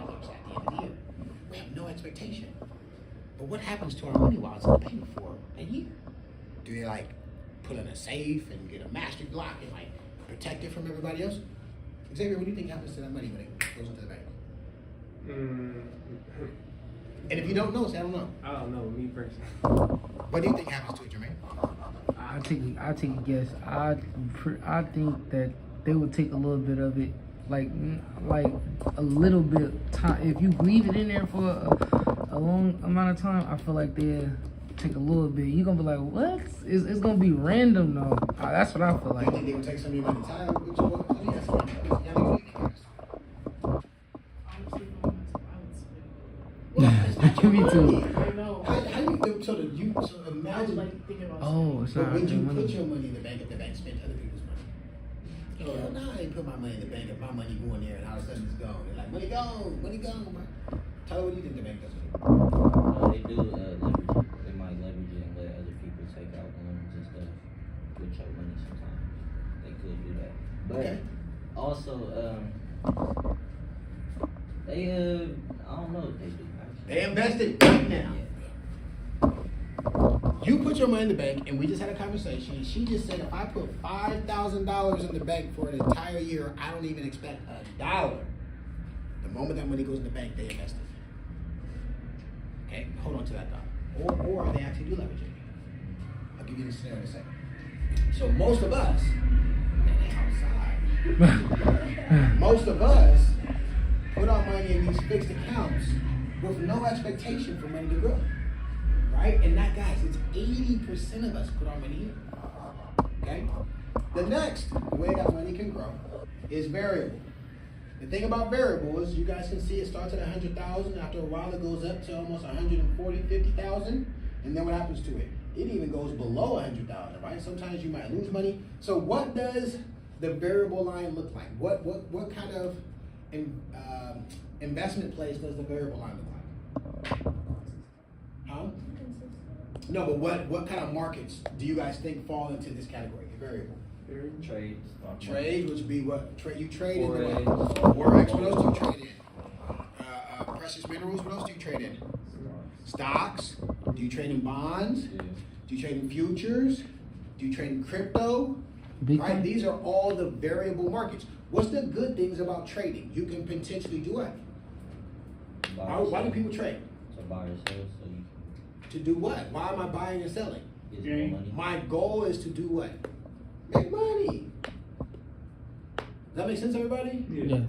of the year? We have no expectation. But what happens to our money while it's in the bank for a year? Do they like put in a safe and get a master lock and like protect it from everybody else? Xavier, what do you think happens to that money when it goes into the bank? And if you don't know, say I don't know. I don't know, me personally. What do you think happens to it, Jermaine? I take a guess. I think that they would take a little bit of it, like a little bit of time. If you leave it in there for a long amount of time, I feel like they'll take a little bit. You're gonna be like, what? It's gonna be random though. That's what I feel like. You think they would take some of your money? Tyler, what do you ask? Me too. I know. How you so imagine like thinking about It's but not when you money. put your money in the bank, if the bank spent other people's money. Hell no, I ain't put my money in the bank if my money going there and all of a sudden it's gone. They're like, money gone, man. Tyler, what do you think the bank does with it? They do leverage it. They might leverage it and let other people take out loans and stuff with your money sometimes. They could do that. But Okay. also, they, I don't know what they do. Actually. They invested right now. Yeah. You put your money in the bank, and we just had a conversation. She just said, if I put $5,000 in the bank for an entire year, I don't even expect $1. The moment that money goes in the bank, they invest it. Okay, hold on to that thought. Or they actually do leverage it. I'll give you the scenario in a second. So most of us, outside. Most of us put our money in these fixed accounts with no expectation for money to grow. Right? And that, guys, it's 80% of us put our money in. Okay? The next way that money can grow is variable. The thing about variable is you guys can see it starts at 100,000. After a while, it goes up to almost 140, 50,000. And then what happens to it? It even goes below 100,000, right? Sometimes you might lose money. So what does the variable line look like? What kind of investment place does the variable line look like? Huh? No, but what kind of markets do you guys think fall into this category? Variable. Trades. Trade, which would be what? You trade in Forex. what? Forex. What else do you trade in? Precious minerals. What else do you trade in? Stocks? Do you trade in bonds? Yeah. Do you trade in futures? Do you trade in crypto? Bitcoin? Right? These are all the variable markets. What's the good things about trading? You can potentially do what? Why do people trade? To buy or sell, so you To do what? Why am I buying and selling? can get more money. My goal is to do what? Make money. Does that make sense, everybody? Yeah.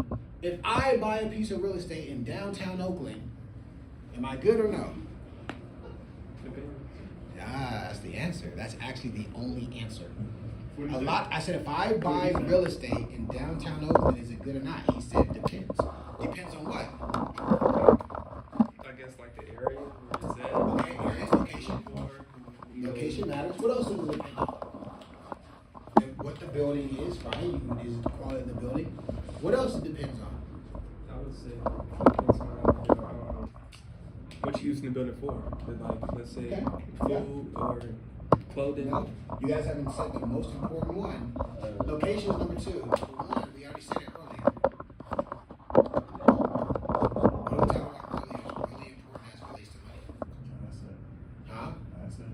If I buy a piece of real estate in downtown Oakland, am I good or no? Ah, that's the answer. That's actually the only answer. I said, if I buy real estate in downtown Oakland, is it good or not? He said, depends. Depends on what? I guess like the area where it's at. Okay, area, location. Location matters. What else does it depend on? What the building is, right? Is the quality of the building? What else it depends on? I would say depends on what you using the building for. Like, let's say Okay. food or clothing. No, you guys haven't said the most important one. Location is number 2. One, we already said it earlier. What are we talking about really important as it relates to money? That's it. Huh? That's it.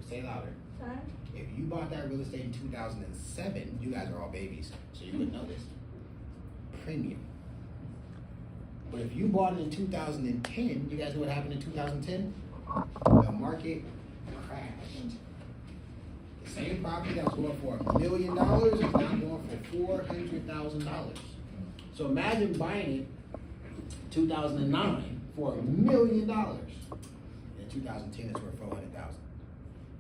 Say it louder. Time? If you bought that real estate in 2007, you guys are all babies, so you wouldn't know this. Premium. But if you bought it in 2010, you guys know what happened in 2010? The market crashed. The same property that was going for $1 million is now going for $400,000. So imagine buying it 2009 for $1 million. In 2010, it's worth $400,000.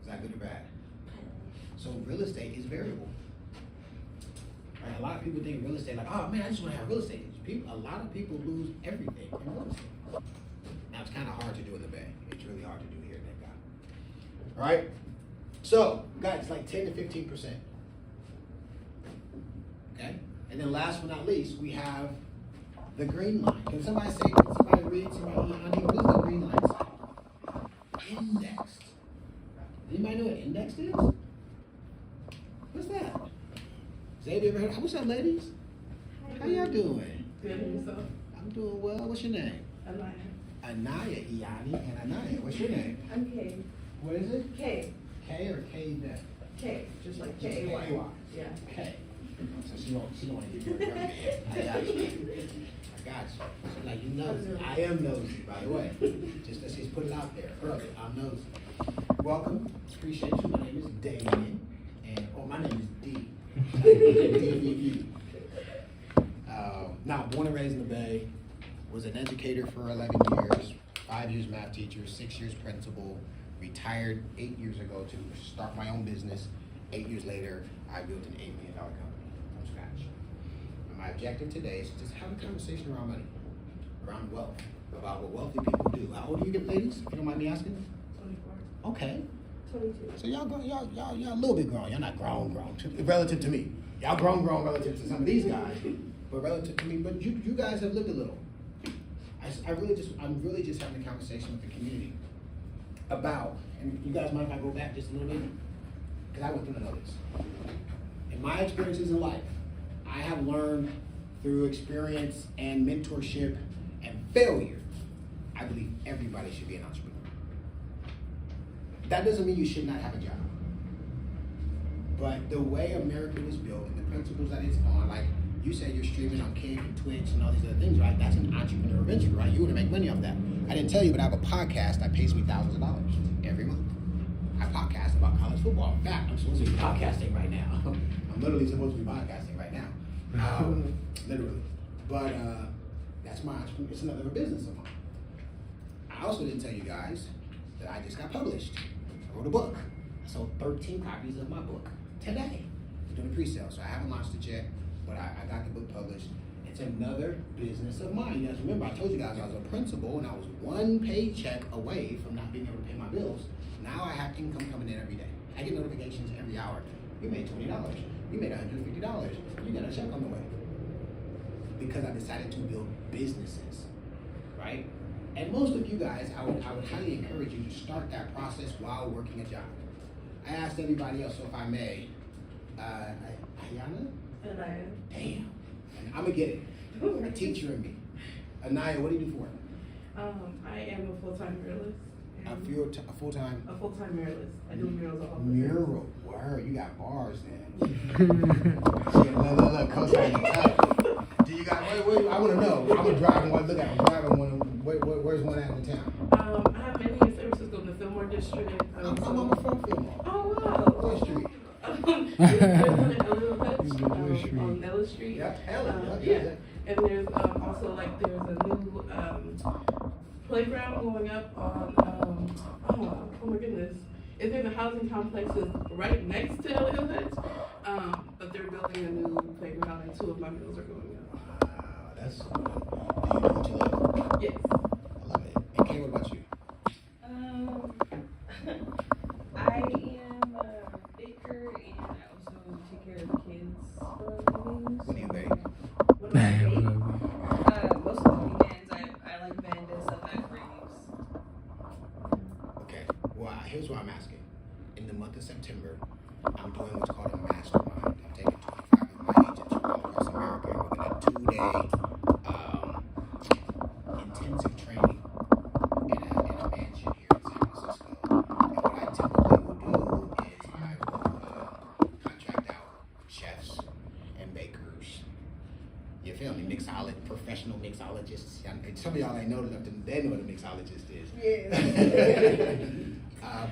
Is that good or bad? So real estate is variable. Right? A lot of people think real estate like, oh man, I just want to have real estate. A lot of people lose everything in real estate. Now it's kind of hard to do in the Bay. It's really hard to do here, thank God. All right. So guys, it's like 10 to 15%. Okay. And then last but not least, we have the green line. Can somebody say? Can somebody read? Somebody, honey, what does the green line say? Indexed. Anybody know what indexed is? What's that? Xavier, ever heard? What's up, ladies? How y'all doing? Good and yourself? I'm doing well. What's your name? Alana. Anaya, Iani, and Anaya. What's your name? I'm K. What is it? K. K or K then? K. Just like Just K-A-Y. K-A-Y. Yeah. K. So she don't want to give you a young man. I got you. I got you. So like you nosy. I am nosy, by the way. Just that she's put it out there early. I'm nosy. Welcome. Appreciate you. My name is Damien. And my name is D. D-E-E. Now, born and raised in the Bay, was an educator for 11 years, 5 years math teacher, 6 years principal, retired 8 years ago to start my own business. 8 years later, I built an $8 million company from scratch. And my objective today is to just have a conversation around money, around wealth, about what wealthy people do. How old are you ladies, if you don't mind me asking? 24. Okay. 22. So y'all a little bit grown. Y'all not grown, relative to me. Y'all grown relative to some of these guys, but relative to me. But you guys have lived a little. I'm really just having a conversation with the community about, and you guys mind if I go back just a little bit? Because I went through none of this. In my experiences in life, I have learned through experience and mentorship and failure, I believe everybody should be an entrepreneur. That doesn't mean you should not have a job. But the way America was built and the principles that it's on, like you said, you're streaming on Kick and Twitch and all these other things, right? That's an entrepreneur venture, right? You want to make money off that. I didn't tell you, but I have a podcast that pays me thousands of dollars every month. I podcast about college football. In fact, I'm supposed to be podcasting right now. I'm literally supposed to be podcasting right now. Literally. But that's my entrepreneur. It's another business of mine. I also didn't tell you guys that I just got published. I wrote a book. I sold 13 copies of my book today. I'm doing a pre-sale, so I haven't launched it yet, but I got the book published. It's another business of mine. You guys remember, I told you guys I was a principal and I was one paycheck away from not being able to pay my bills. Now I have income coming in every day. I get notifications every hour. You made $20. You made $150. You got a check on the way. Because I decided to build businesses, right? And most of you guys, I would highly encourage you to start that process while working a job. I asked everybody else, so if I may, Ayana? Anaya. Damn. And I'm gonna get it. A teacher in me. Anaya, what do you do for work? I am a full-time muralist. A full-time A full-time muralist. I do murals all over. mural. Word, you got bars then. Look, co-sign the top. Do you got? Wait, I want to know. I'm gonna drive one. Look at. I'm driving one. Where's one at in the town? I have many in San Francisco in the Fillmore district. I'm from Fillmore. Oh wow. What street? There's one in Elliott Hutch, on Nellis Street. Yeah, Elliott. Yeah. And there's also like there's a new playground going up on oh my goodness. It's in the housing complexes right next to Elliott Hutch. But they're building a new playground and 2 of my murals are going up. Wow, that's. Do you know what you love? Yes. I love it. And Kay, what about you? I am a baker and I also take care of kids for a living. What do you bake? What do I bake? Most of the weekends I like bend and stuff at Graves. Okay. Well, here's what I'm asking. In the month of September, I'm doing what's called a mastermind. I'm taking 25 of my agents from all across America, and we're going to 2-day intensive training in a mansion here in San Francisco. And what I typically will do is I will contract out chefs and bakers. You feel me? Professional mixologists. Some of y'all ain't know enough to they know what a mixologist is. Yeah.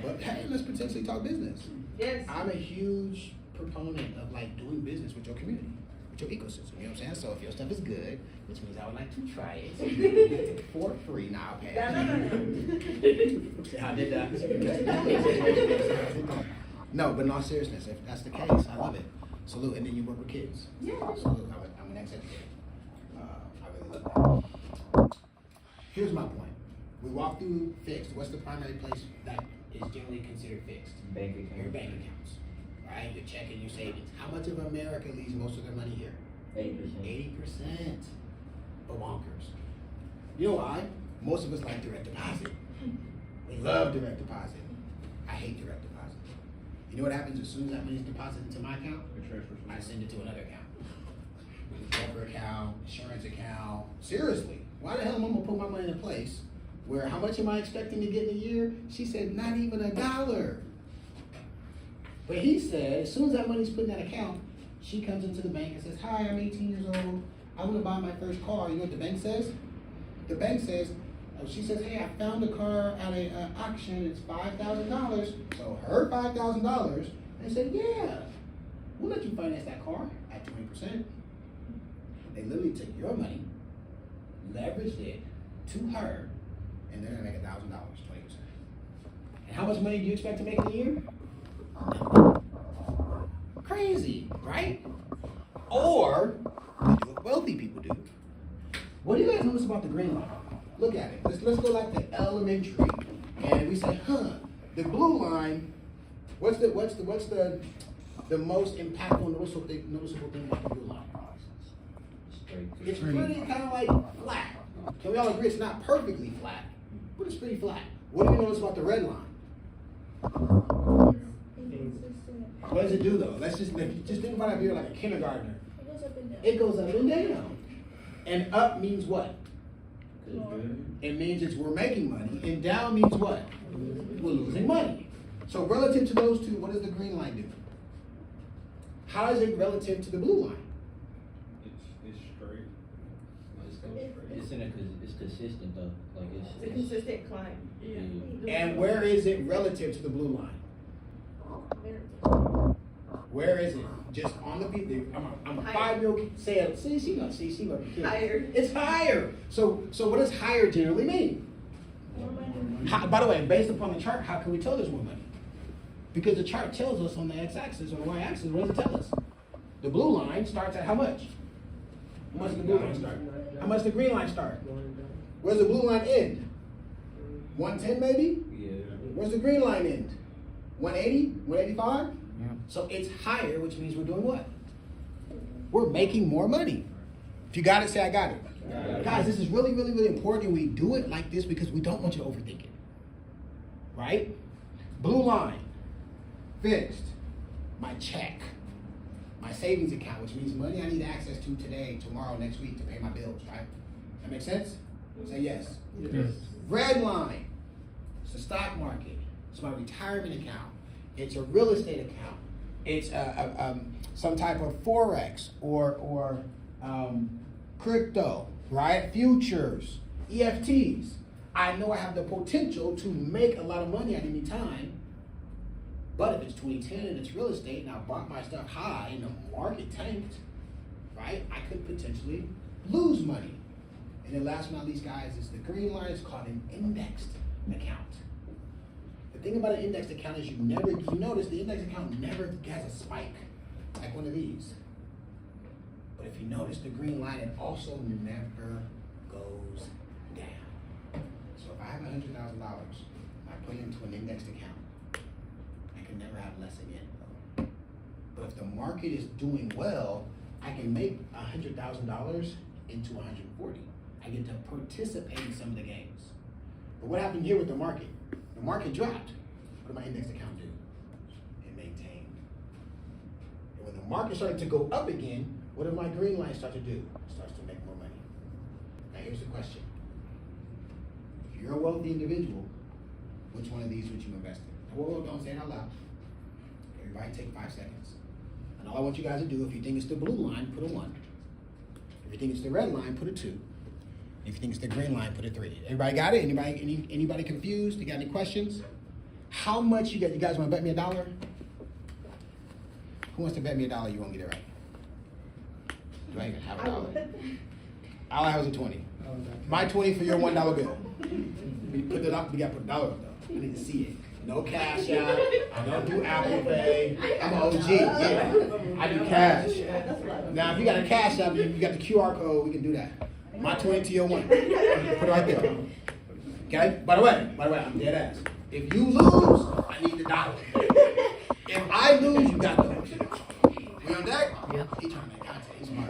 But hey, let's potentially talk business. Yes. I'm a huge proponent of like doing business with your community, with your ecosystem. You know what I'm saying? So if your stuff is good, which means I would like to try it for free. Now, okay. I did that. No, but in all seriousness, if that's the case, I love it. Salute, and then you work with kids. Yeah. Salute. I'm an ex-educator. I really love that. Here's my point. We walk through fixed. What's the primary place that is generally considered fixed? Bank account. Your bank accounts, right? Your checking, your savings. How much of America leaves most of their money here? 80%. 80%. Bonkers. You know why? Most of us like direct deposit. We love direct deposit. I hate direct deposit. You know what happens as soon as that money is deposited into my account? I send it to another account. Broker account, insurance account. Seriously, why the hell am I gonna put my money in a place where how much am I expecting to get in a year? She said not even $1. But he said as soon as that money's put in that account, she comes into the bank and says, "Hi, I'm 18 years old. I want to buy my first car." You know what the bank says? The bank says, she says, "Hey, I found a car at an auction. It's $5,000. So her $5,000. They said, "Yeah, we'll let you finance that car at 20%. They literally took your money, leveraged it to her, and they're gonna make $1,000, 20%. And how much money do you expect to make in a year? Crazy, right? Or they do what wealthy people do. What do you guys notice about the green line? Look at it. Let's go like the elementary, and we say, the blue line. What's the most impactful noticeable thing about the blue line? It's pretty kind of like flat. Can we all agree it's not perfectly flat, but it's pretty flat? What do we notice about the red line? What does it do though? Let's just think about it here like a kindergartner. It goes up and down. And up means what? It means we're making money. And down means what? We're losing money. So relative to those two, what does the green line do? How is it relative to the blue line? It's straight. It's consistent though. Like It's a consistent climb. Yeah. And where is it relative to the blue line? Where is it? Just on the beat. I'm a 5-year-old kid. Say it. See, she knows. See, she knows. Higher. It's higher. So what does higher generally mean? By the way, based upon the chart, how can we tell there's more money? Because the chart tells us on the x-axis or the y-axis, what does it tell us? The blue line starts at how much? How much does the blue line start? How much does the green line start? Where's the blue line end? 110 maybe? Yeah. Where's the green line end? 180? 185? Yeah. So it's higher, which means we're doing what? We're making more money. If you got it, say I got it. Guys, this is really, really, really important. And we do it like this because we don't want you to overthink it. Right? Blue line. Fixed. My check. My savings account, which means money I need access to today, tomorrow, next week to pay my bills, right? That makes sense? Say yes. Yes. Red line. It's the stock market. It's my retirement account. It's a real estate account. It's some type of forex or crypto, right? Futures, EFTs. I know I have the potential to make a lot of money at any time. But if it's 2010 and it's real estate and I bought my stuff high and the market tanked, right? I could potentially lose money. And then last but not least, guys, is the green line. It's called an indexed account. The thing about an indexed account is you notice the indexed account never has a spike like one of these. But if you notice the green line, it also never goes down. So if I have $100,000, I put it into an indexed account, I can never have less again. But if the market is doing well, I can make $100,000 into 140. I get to participate in some of the gains. But what happened here with the market? The market dropped. What did my index account do? It maintained. And when the market started to go up again, what did my green line start to do? It starts to make more money. Now here's the question. If you're a wealthy individual, which one of these would you invest in? Whoa, don't say it out loud. Everybody take 5 seconds. And all I want you guys to do, if you think it's the blue line, put a 1. If you think it's the red line, put a 2. If you think it's the green line, put a 3. Everybody got it? Anybody confused? You got any questions? How much you got? You guys want to bet me $1? Who wants to bet me $1 you won't get it right? Do I even have $1? All I have is a 20. My 20 for your $1 bill. We put it up. We got to put $1 up though. I need to see it. No cash out. I don't do Apple Pay. I'm an OG. Yeah, I do cash. Now, if you got a cash out, you got the QR code. We can do that. My 20 to your 1. Put it right there. Okay. By the way, I'm dead ass. If you lose, I need the $1. If I lose, you got those. We on deck? Yeah. He's trying to make content. He's smart.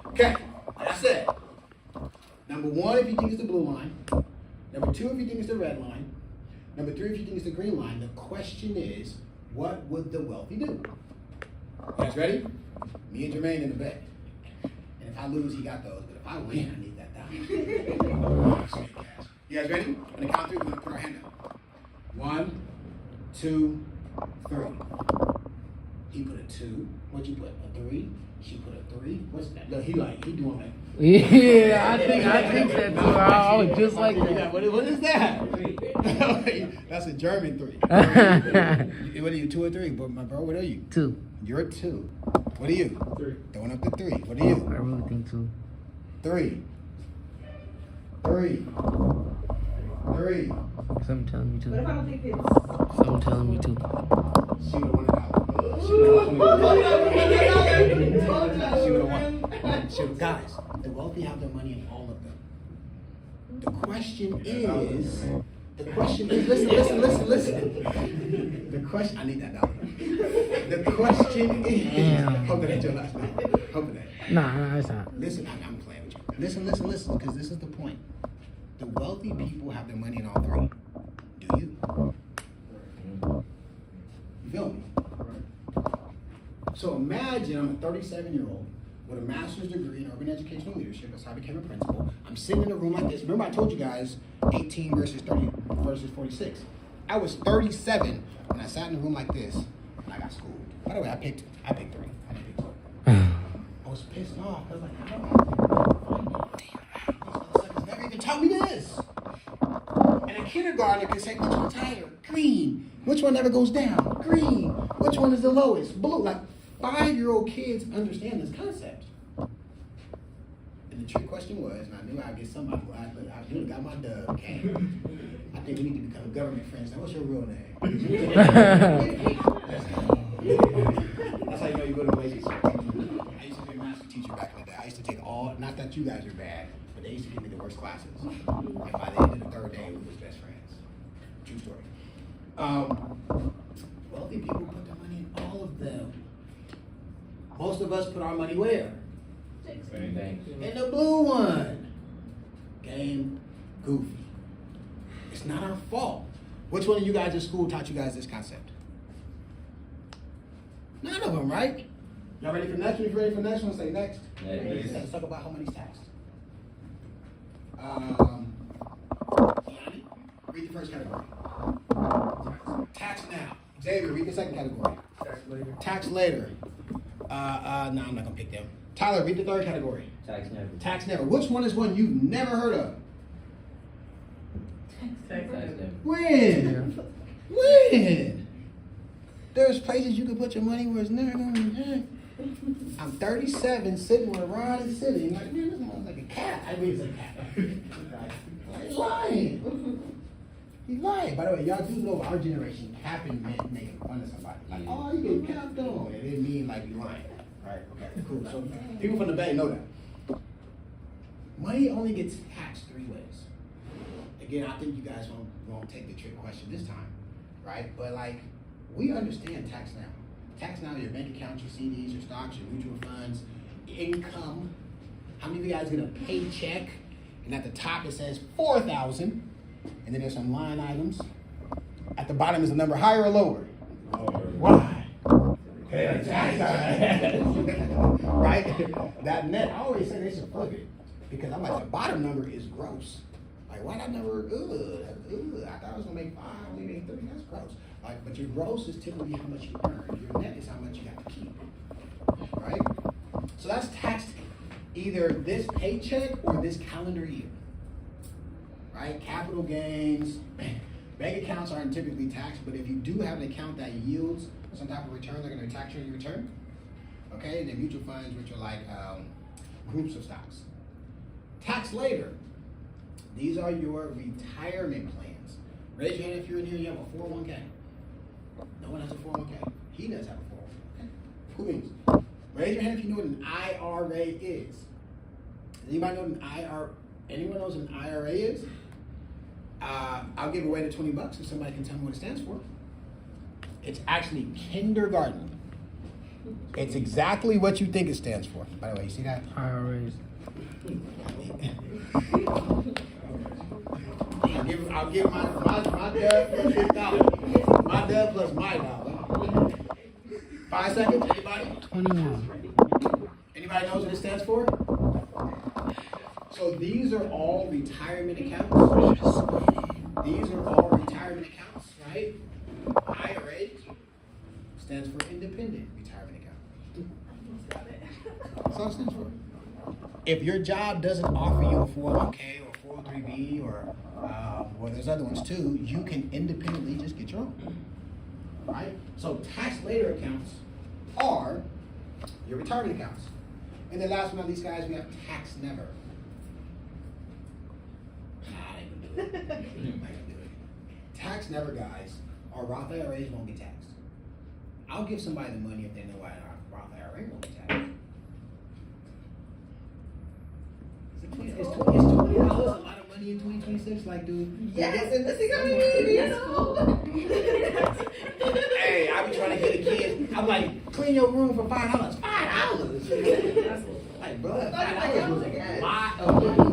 Okay. That's it. Number 1, if you think it's the blue line. Number 2, if you think it's the red line. Number 3, if you think it's the green line. The question is, what would the wealthy do? You guys ready? Me and Jermaine in the bed. And if I lose, he got those. But if I win, I need that $1. You guys ready? On the count of 3, we're going to put our hand up. 1, 2, 3. He put a 2. What'd you put? A 3? She put a 3. What's that? Look, he doing that. Yeah, I think that too. I was just like that. What is that? That's a German 3. What are you, 2 or 3? But my bro, what are you? 2. You're 2. What are you? 3. Throwing up the 3. What are you? I really think 2. 3. 3. 3. Some telling me 2. But if I don't think it's... Some telling me 2. She would have won $1. She would have won. Guys, the wealthy have their money in all of them. The question is, listen. The question, I need that $1. The question is, hope that ain't your last name. Hope that. Nah, it's not. Listen, I'm playing with you. Listen, because this is the point. The wealthy people have their money in all 3. Do you? You feel me? So imagine I'm a 37-year-old with a master's degree in urban educational leadership. That's how I became a principal. I'm sitting in a room like this. Remember I told you guys 18 versus 30 versus 46. I was 37 when I sat in a room like this and I got schooled. By the way, I picked 3. I didn't pick 2. I was pissed off. I was like, I don't know. These motherfuckers never even taught me this. And a kindergartner can say, which one's higher? Green. Which one never goes down? Green. Which one is the lowest? Blue. Like 5-year-old kids understand this concept. And the trick question was, and I knew I'd get somebody. I knew I got my dub. Okay. I think we need to become government friends. Now, what's your real name? That's how you know you go to relationship. I used to be a master teacher back in the day. I used to take not that you guys are bad, but they used to give me the worst classes. And by the end of the 3rd day, we was best friends. True story. Wealthy people put their money in all of them. Most of us put our money where? In the blue one. Game goofy. It's not our fault. Which one of you guys at school taught you guys this concept? None of them, right? Y'all ready for next one? If you're ready for next one, say next. Let's talk about how money's taxed. Yanni, read the first category. Tax now. Xavier, read the second category. Tax later. Tax later. No, I'm not gonna pick them. Tyler, read the third category. Tax never. Tax never. Which one is one you've never heard of? Tax never. When? When? There's places you can put your money where it's never gonna happen. I'm 37, sitting where Ron is sitting. Like, man, this one's like a cat. I mean, it's a cat. He's lying. He's lying. By the way, y'all do know our generation capping meant making fun of somebody. Like, oh, you get capped on. It didn't mean like you lying. Right? Okay, cool. So people from the Bay know that. Money only gets taxed 3 ways. Again, I think you guys won't take the trick question this time. Right? But like, we understand tax now. Tax now, your bank accounts, your CDs, your stocks, your mutual funds, income. How many of you guys get a paycheck? And at the top it says 4,000, and then there's some line items. At the bottom is a number higher or lower? Why? Right? That net, I always say they should plug it. Because I'm like, the bottom number is gross. Like, why that number? I thought I was gonna make 5, only made 3. That's gross. Like, but your gross is typically how much you earn. Your net is how much you have to keep. Right? So that's taxed either this paycheck or this calendar year. Right? Capital gains, bank accounts aren't typically taxed, but if you do have an account that yields some type of return, they're gonna tax you on your return. Okay? And then mutual funds, which are like groups of stocks. Tax later. These are your retirement plans. Raise your hand if you're in here and you have a 401k. No one has a 401k. He does have a 401k. Cool beans. Raise your hand if you know what an IRA is. Does anybody know what an IRA? Anyone knows what an IRA is? I'll give away the $20 if somebody can tell me what it stands for. It's actually kindergarten. It's exactly what you think it stands for. By the way, you see that? IRAs. I'll give my dub plus $50. My dub plus my dollar. 5 seconds, anybody? 21. Anybody knows what it stands for? So these are all retirement accounts. These are all retirement accounts, right? IRA stands for independent retirement account. That's all it stands for. If your job doesn't offer you a 401k or 403b or well, there's other ones too, you can independently just get your own. Right? So tax later accounts are your retirement accounts. And then last but not least, guys, we have tax never. I ain't gonna do it. Tax never, guys, our Roth IRAs won't get taxed. I'll give somebody the money if they know why our Roth IRA won't get taxed. Is $20 a lot of money in 2026? Like, dude. Yes, in this economy, you know. Hey, I be trying to get a kid. I'm like, clean your room for $5. $5. Like, bro, $5 was a lot of money.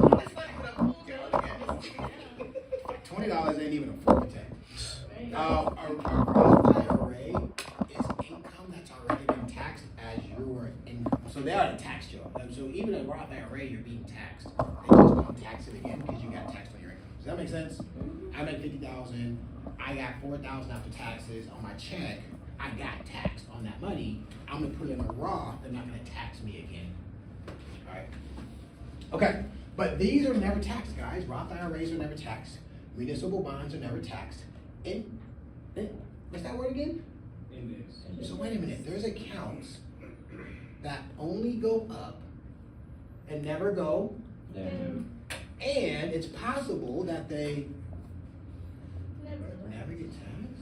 $20 ain't even a 4%. Our IRA is income that's already been taxed as your income. So they already taxed you. So even a Roth IRA, you're being taxed. They just don't tax it again because you got taxed on your income. Does that make sense? I make $50,000. I got $4,000 after taxes on my check. I got taxed on that money. I'm gonna put it in a Roth. They're not gonna tax me again. All right. Okay. But these are never taxed, guys. Roth IRAs are never taxed. Municipal bonds are never taxed. What's that word again? Index. So wait a minute. There's accounts that only go up and never go down. And it's possible that they never get taxed.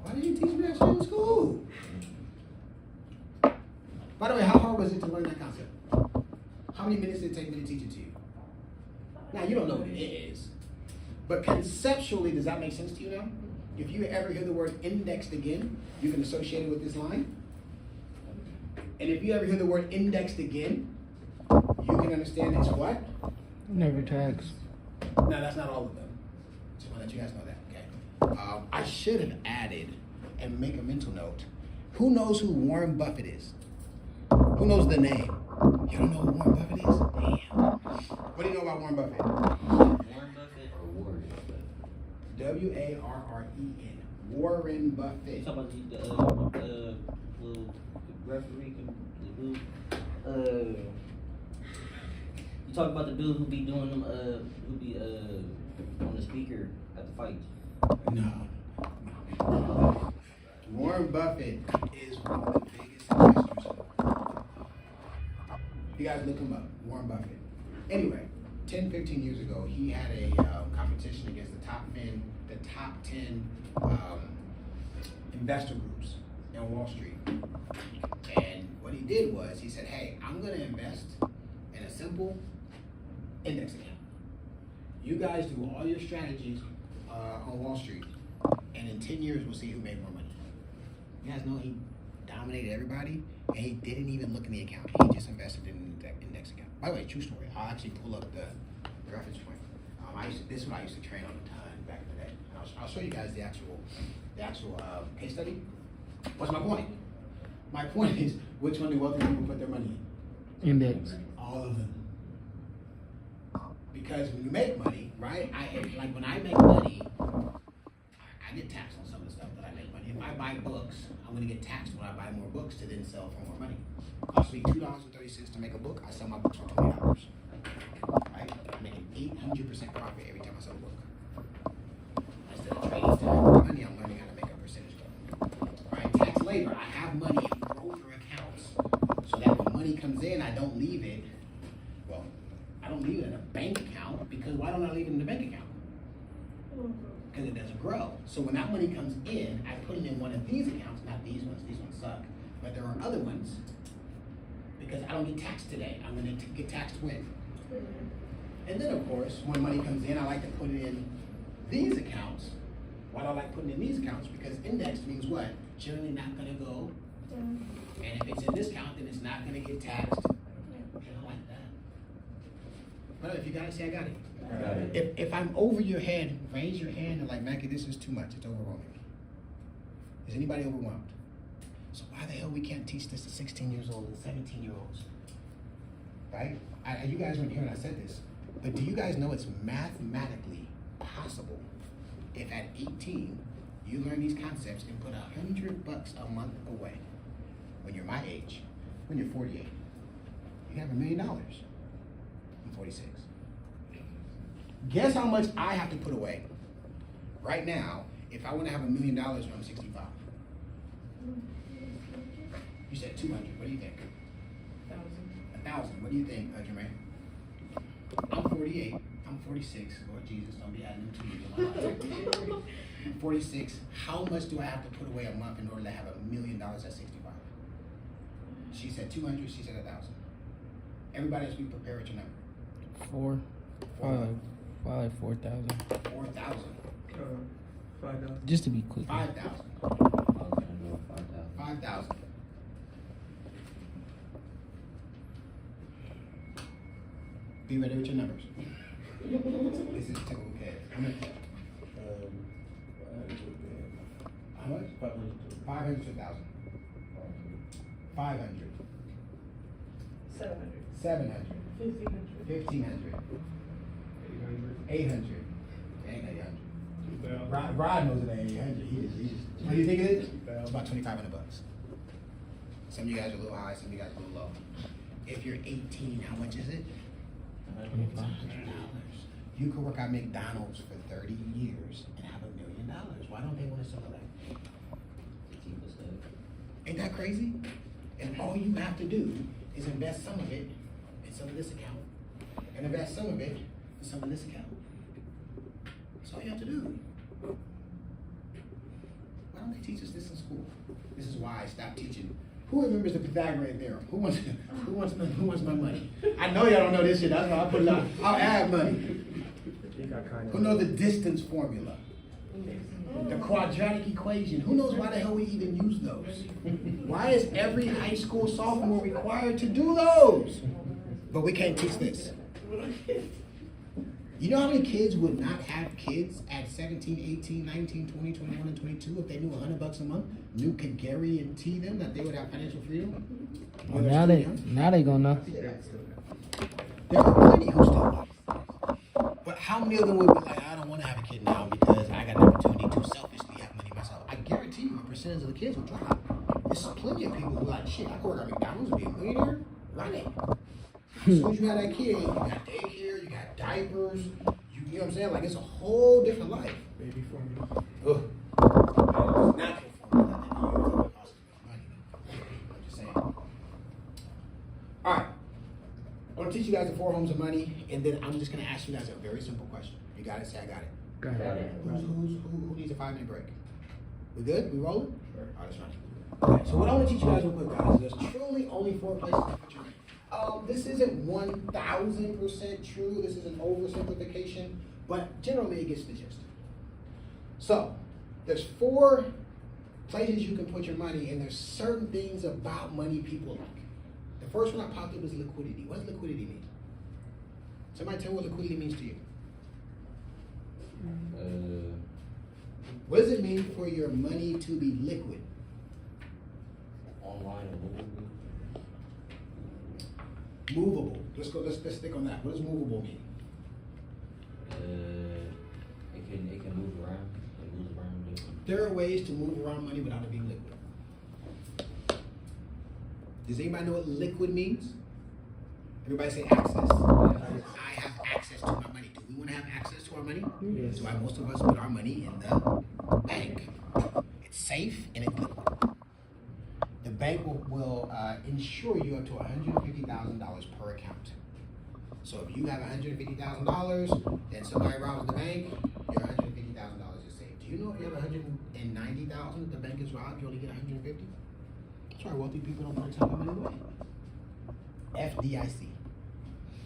Why didn't you teach me that shit in school? By the way, how hard was it to learn that concept? How many minutes did it take me to teach it to you? Now, you don't know what it is. But conceptually, does that make sense to you now? If you ever hear the word indexed again, you can associate it with this line. And if you ever hear the word indexed again, you can understand it's what? Never taxed. No, that's not all of them. Just want to let you guys know that, okay? I should have added and make a mental note. Who knows who Warren Buffett is? Who knows the name? You don't know who Warren Buffett is? Damn. What do you know about Warren Buffett? Warren Buffett or Warren Buffett? W-A-R-R-E-N. Warren You Buffett. talking about the little referee, the dude? You talking about the dude who be doing them, who be on the speaker at the fights? No. Warren Buffett is one of the biggest investors. You guys look him up, Warren Buffett. Anyway, 10, 15 years ago, he had a competition against the top 10 investor groups on Wall Street. And what he did was he said, hey, I'm going to invest in a simple index account. You guys do all your strategies on Wall Street, and in 10 years, we'll see who made more money. You guys know he dominated everybody, and he didn't even look in the account. He just invested in an index account. By the way, true story. I'll actually pull up the reference point. This is what I used to train on a ton back in the day. And I'll show you guys the actual case study. What's my point? My point is, which one do wealthy people put their money in? Index. All of them. Because when you make money, right? Like when I make money, I get taxed on some of the stuff that I make money. If I buy books, I'm gonna get taxed when I buy more books to then sell for more money. Cost me $2.30 to make a book. I sell my books for $20. Right? I'm making 800% profit every time I sell a book. Instead of trading to money, I'm learning how to make a percentage of it. Right? Tax labor. I have money in broker accounts so that when money comes in, I don't leave it. Well, I don't leave it in a bank account because why don't I leave it in a bank account? Because it doesn't grow. So when that money comes in, I put it in one of these accounts, not these ones suck, but there are other ones because I don't get taxed today. I'm going to get taxed when? And then of course, when money comes in, I like to put it in these accounts. Why do I like putting it in these accounts? Because index means what? Generally not going to go. And if it's in this account, then it's not going to get taxed. I don't like that. But if you got it, say I got it. If I'm over your head, raise your hand and like, Mackie, this is too much. It's overwhelming me. Is anybody overwhelmed? So why the hell we can't teach this to 16 years old and 17-year-olds? Right? You guys weren't here when I said this, but do you guys know it's mathematically possible if at 18 you learn these concepts and put $100 a month away when you're my age, when you're 48, you have $1 million. I'm 46. Guess how much I have to put away right now if I want to have $1 million when I'm 65? You said 200. What do you think? 1,000. What do you think, Jermaine? I'm 48. I'm 46. Lord Jesus, don't be adding them to me. I'm 46. How much do I have to put away a month in order to have $1 million at 65? She said 200. She said 1,000. Everybody else be prepared with your number. 4,000. 4,000. 4,000. 5,000. Just to be quick. 5,000. 5,000. Be ready with your numbers. This is typical kids. How much? How much? 500 to 1,000. 500. 700. 700. 1,500. 1,500. 800. Ain't 800. Rod knows it ain't 800. He just. What do you think it is? It's about $2,500. Some of you guys are a little high, some of you guys are a little low. If you're 18, how much is it? $2,500. You could work at McDonald's for 30 years and have $1 million. Why don't they want to sell that? Ain't that crazy? And all you have to do is invest some of it in some of this account, and invest some of it in some of this account. That's all you have to do. Why don't they teach us this in school? This is why I stopped teaching. Who remembers the Pythagorean theorem? Who wants my money? I know y'all don't know this shit. That's why I put it out. I'll add money. Who knows the distance formula? The quadratic equation. Who knows why the hell we even use those? Why is every high school sophomore required to do those? But we can't teach this. You know how many kids would not have kids at 17, 18, 19, 20, 21, and 22 if they knew $100 a month? Knew could guarantee them that they would have financial freedom? Well, now they gonna know. There are plenty who still love it. But how many of them would be like, I don't want to have a kid now because I got an opportunity to selfishly have money myself? I guarantee you a percentage of the kids will drop. There's plenty of people who are like, shit, I can work at McDonald's and be a millionaire. Run it. As soon as you have that kid, you got daycare, you got diapers, you know what I'm saying? Like, it's a whole different life. Baby formula. Ugh. It's natural formula that they use that costs money. I'm just saying. All right. I'm going to teach you guys the 4 homes of money, and then I'm just going to ask you guys a very simple question. You got it? Say, I got it. Got it. Who needs a 5-minute break? We good? We rolling? Sure. All right, let's run. Okay, so what I want to teach you guys real quick, guys, is there's truly only 4 places to put your money. This isn't 1,000% true. This is an oversimplification, but generally it gets the gist. So, there's 4 places you can put your money, and there's certain things about money people like. The first one I popped up is liquidity. What does liquidity mean? Somebody tell me what liquidity means to you. What does it mean for your money to be liquid? Online or movable. Movable. Let's stick on that. What does movable mean? It can move around. It moves around. There are ways to move around money without it being liquid. Does anybody know what liquid means? Everybody say access. I have access to my money. Do we want to have access to our money? Yes. That's why most of us put our money in the bank. It's safe and it's liquid. The bank will insure you up to $150,000 per account. So if you have $150,000, then somebody robs the bank, your $150,000 is safe. Do you know if you have $190,000 the bank is robbed, you only get $150,000? That's why wealthy people don't want to take their money away. FDIC,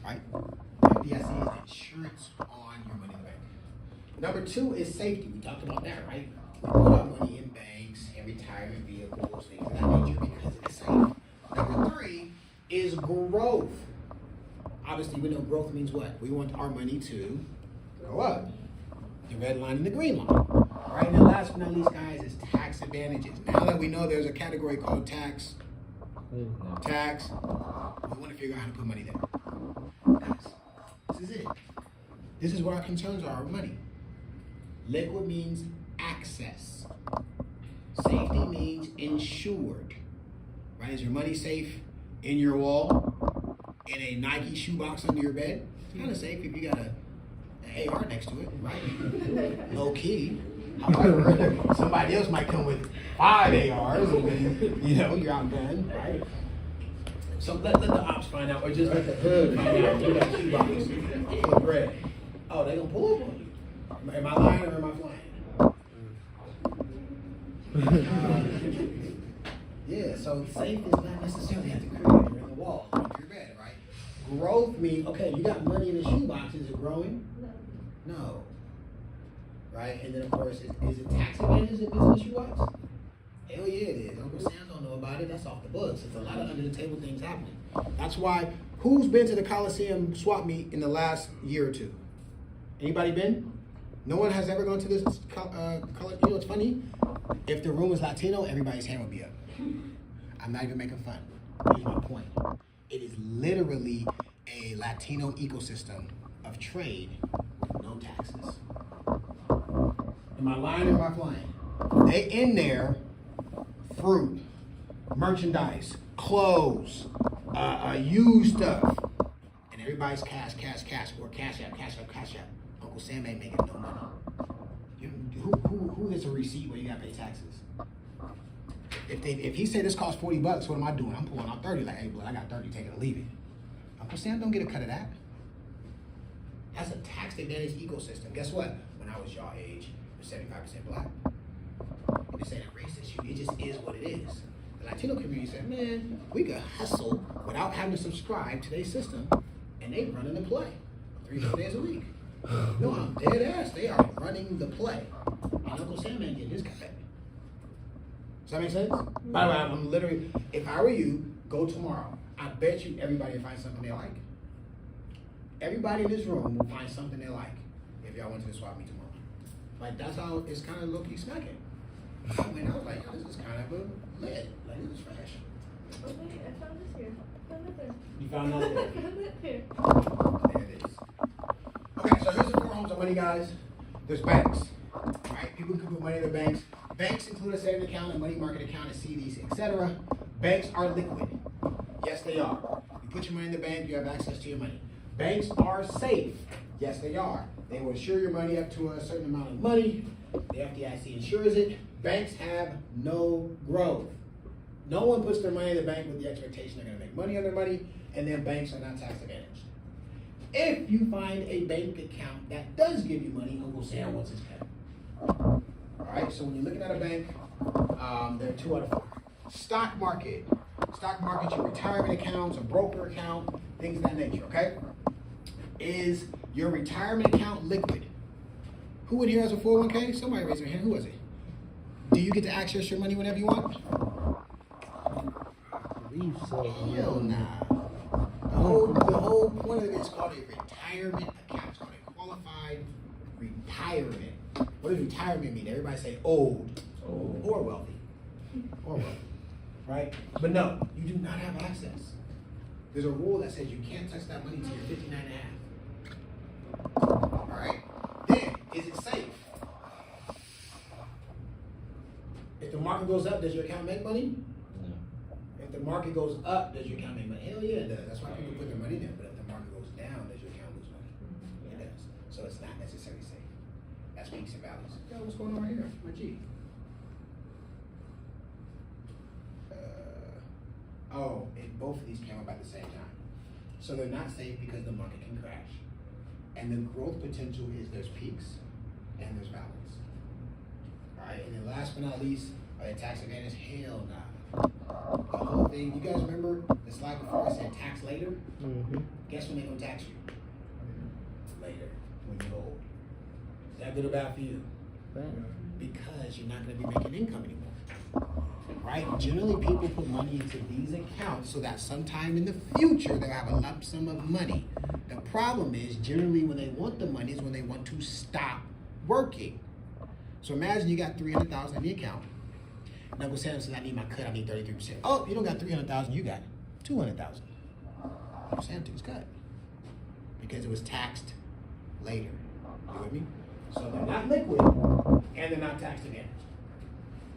right? FDIC is insurance on your money in the bank. Number 2 is safety. We talked about that, right? We put our money in banks and retirement vehicles, things of that nature because it's safe. Number 3 is growth. Obviously, we know growth means what? We want our money to go up. The red line and the green line. All right, now last but not least, guys, is tax advantages. Now that we know there's a category called tax, we want to figure out how to put money there. Guys, this is it. This is what our concerns are with money. Liquid means access. Safety means insured. Right? Is your money safe in your wall? In a Nike shoebox under your bed? It's kind of safe if you got an AR next to it, right? Low key. However, somebody else might come with 5 ARs and then, you're outgunned, right? So let the ops find out, or just let the hood find out you got a shoebox full of bread. Oh, they gonna pull up on you. Am I lying or am I flying? Yeah, so safe is not necessarily at the crib or in the wall under your bed, right? Growth means, okay, you got money in the shoebox, is it growing? No. Right? And then, of course, is it tax advantage if it's in the shoebox? Hell yeah, it is. Uncle Sam don't know about it. That's off the books. There's a lot of under-the-table things happening. That's why, who's been to the Coliseum swap meet in the last year or 2? Anybody been? No one has ever gone to this, it's funny. If the room is Latino, everybody's hand would be up. I'm not even making fun. Here's my point. It is literally a Latino ecosystem of trade with no taxes. Am I lying or am I flying? They in there, fruit, merchandise, clothes, used stuff, and everybody's cash, or cash app. Uncle Sam ain't making no money. Who has a receipt where you gotta pay taxes? If he said this costs $40, what am I doing? I'm pulling out 30. Like, hey, blood, I got 30. Take it or leave it. Uncle Sam don't get a cut of that. That's a tax advantage ecosystem. Guess what? When I was y'all age, we're 75% black. This ain't a race issue. It just is what it is. The Latino community said, man, we could hustle without having to subscribe to their system, and they running the play 3-4 days a week. No, I'm dead ass. They are running the play. And Uncle Sam ain't getting his cut. Does that make sense? By the way, I'm literally, if I were you, go tomorrow. I bet you everybody will find something they like. Everybody in this room will find something they like if y'all went to the swap meet tomorrow. Like, that's how it's kind of low-key smacking. I mean, I was like, yo, this is kind of a lit. Like, this is fresh. Oh wait, I found this here. Found it there. You found that there. Found it here. There it is. Okay, so here's the 4 homes of money, guys. There's banks, right? People can put money in their banks. Banks include a savings account, a money market account, a CDs, etc. Banks are liquid. Yes, they are. You put your money in the bank, you have access to your money. Banks are safe. Yes, they are. They will insure your money up to a certain amount of money. The FDIC insures it. Banks have no growth. No one puts their money in the bank with the expectation they're going to make money on their money, and then banks are not tax advantaged. If you find a bank account that does give you money, Uncle Sam wants his cut. All right, so when you're looking at a bank, there are 2 out of 4. Stock market. Stock market, your retirement accounts, a broker account, things of that nature, okay? Is your retirement account liquid? Who in here has a 401k? Somebody raise their hand. Who was it? Do you get to access your money whenever you want? I believe so. Hell nah. The whole point of it is called a retirement account. It's called a qualified retirement. What does retirement mean? Everybody say old. Or wealthy. Or wealthy. Right? But no, you do not have access. There's a rule that says you can't touch that money till you're 59 and a half. All right? Then, is it safe? If the market goes up, does your account make money? No. If the market goes up, does your account make money? Hell yeah, it does. That's why people put their money there. But if the market goes down, does your account lose money? It does. So it's not necessarily safe. That's peaks and valleys. Yo, what's going on right here? My G. Both of these came up at the same time. So they're not safe because the market can crash. And the growth potential is there's peaks and there's valleys. All right, and then last but not least, are they tax advantage? Hell nah. The whole thing, you guys remember the slide before I said tax later? Mm-hmm. Guess when they're gonna tax you? Later, when you're old. Is that good or bad for you? Because you're not gonna be making income anymore. Right? Generally, people put money into these accounts so that sometime in the future they'll have a lump sum of money. The problem is, generally, when they want the money is when they want to stop working. So imagine you got $300,000 in the account. And Uncle Sam says, I need my cut, I need 33%. Oh, you don't got $300,000, you got $200,000. Uncle Sam took his cut. Because it was taxed later. You with me? So they're not liquid, and they're not tax advantaged.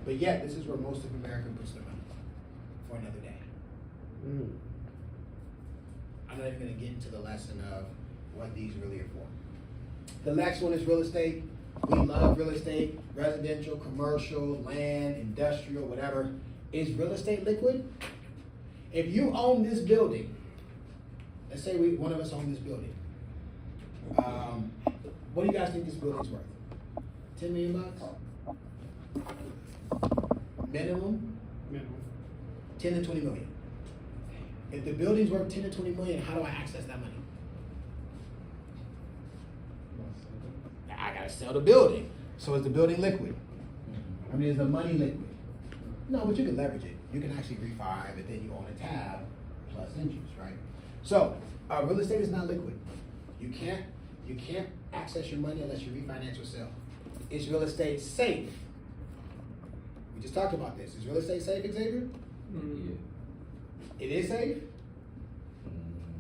But yet, this is where most of America puts their money for another day. I'm not even going to get into the lesson of what these really are for. The next one is real estate. We love real estate, residential, commercial, land, industrial, whatever. Is real estate liquid? If you own this building, let's say one of us own this building. What do you guys think this building's worth? $10 million? Minimum? 10 to 20 million. If the building's worth 10 to 20 million, how do I access that money? I gotta sell the building. So is the building liquid? I mean, is the money liquid? No, but you can leverage it. You can actually refi, but then you own a tab plus interest, right? So real estate is not liquid. You can't access your money unless you refinance or sell. Is real estate safe? We just talked about this. Is real estate safe, Xavier? Yeah. It is safe?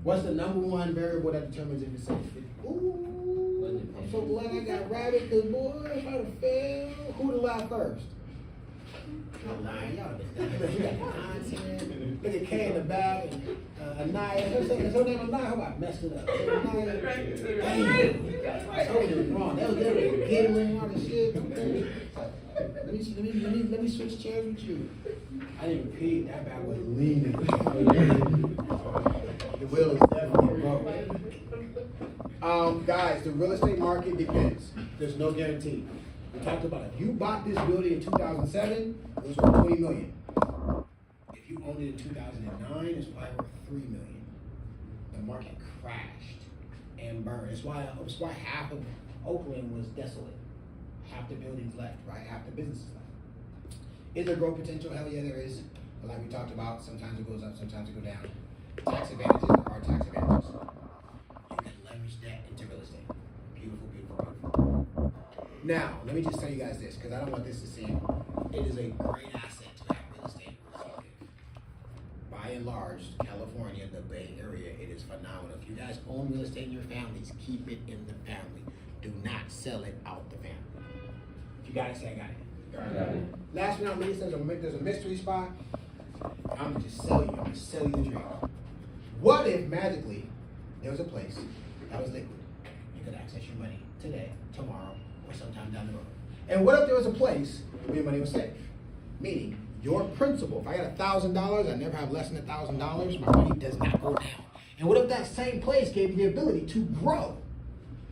What's the number one variable that determines if it's safe? Ooh, I'm so glad I got rabbit, because boy, if I'd have failed, who'd have lied first? I'm lying, y'all. You got content. Look at Kay in the back, and Anaya. Is her name Anaya? How about I messed it up? Damn. I told you it was wrong. That was there giggling, all this shit. Okay. Let me switch chairs with you. I didn't repeat. That back was leaning. The wheel is definitely broke. Guys, the real estate market depends. There's no guarantee. We talked about it. If you bought this building in 2007, it was worth $20 million. If you owned it in 2009, it's probably worth $3 million. The market crashed and burned. It's why half of Oakland was desolate. Half the buildings left, right? Half the businesses left. Is there growth potential? Hell yeah, there is. But like we talked about, sometimes it goes up, sometimes it goes down. Tax advantages, there are tax advantages. You can leverage that into real estate. Beautiful, beautiful, beautiful. Now, let me just tell you guys this, because I don't want this to seem, it is a great asset to have real estate. by and large, California, the Bay Area, it is phenomenal. If you guys own real estate in your families, keep it in the family. Do not sell it out the family. If you got it, say I got it. Got it. Last but not least, there's a mystery spot. I'm gonna just sell you. I'm gonna sell you the dream. What if magically there was a place that was liquid? You could access your money today, tomorrow, or sometime down the road. And what if there was a place where your money was safe? Meaning, your principal, if I got $1,000, I never have less than $1,000, my money does not go down. And what if that same place gave you the ability to grow?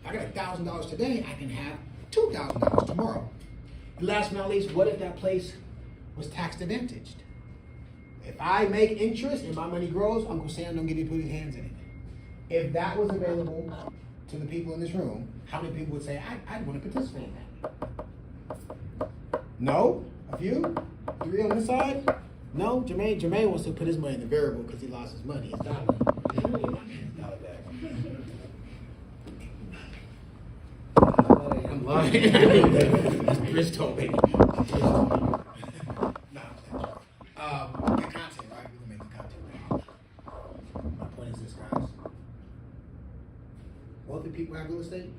If I got $1,000 today, I can have $2,000 tomorrow. And last but not least, what if that place was tax advantaged? If I make interest and my money grows, Uncle Sam don't get to put his hands in it. If that was available to the people in this room, how many people would say, I'd want to participate in that? No? A few? 3 on this side? No? Jermaine wants to put his money in the variable because he lost his money. His dollar. Dollar back. I'm lying. That's Bristol, baby. Bristol. The content, right? We're gonna make the content right. My point is this, guys. Wealthy people have real estate?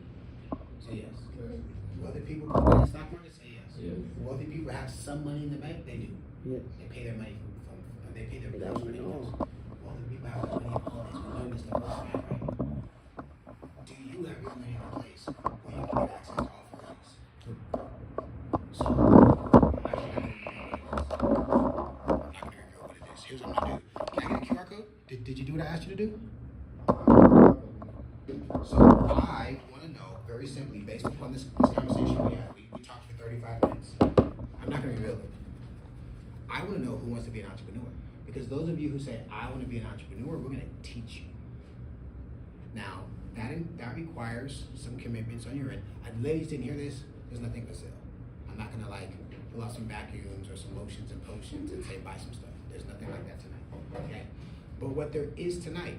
Say yes. Wealthy people in the stock market? Say yes. Yes. Wealthy people have some money in the bank? They do. Yeah. They pay their money from they pay their bills from income. Wealthy people have money in all this. We learned this the first time, right? Do you have your money in a place where you can get access to all 4 of these? So, here's what I'm gonna do. Can I get a QR code? Did you do what I asked you to do? So I want to know, very simply, based upon this conversation we had, we talked for 35 minutes. I'm not going to reveal it. I want to know who wants to be an entrepreneur. Because those of you who say, I want to be an entrepreneur, we're going to teach you. Now, that requires some commitments on your end. Ladies didn't hear this, there's nothing for sale. I'm not going to like pull out some vacuums or some lotions and potions and say, buy some stuff. There's nothing like that tonight, okay? But what there is tonight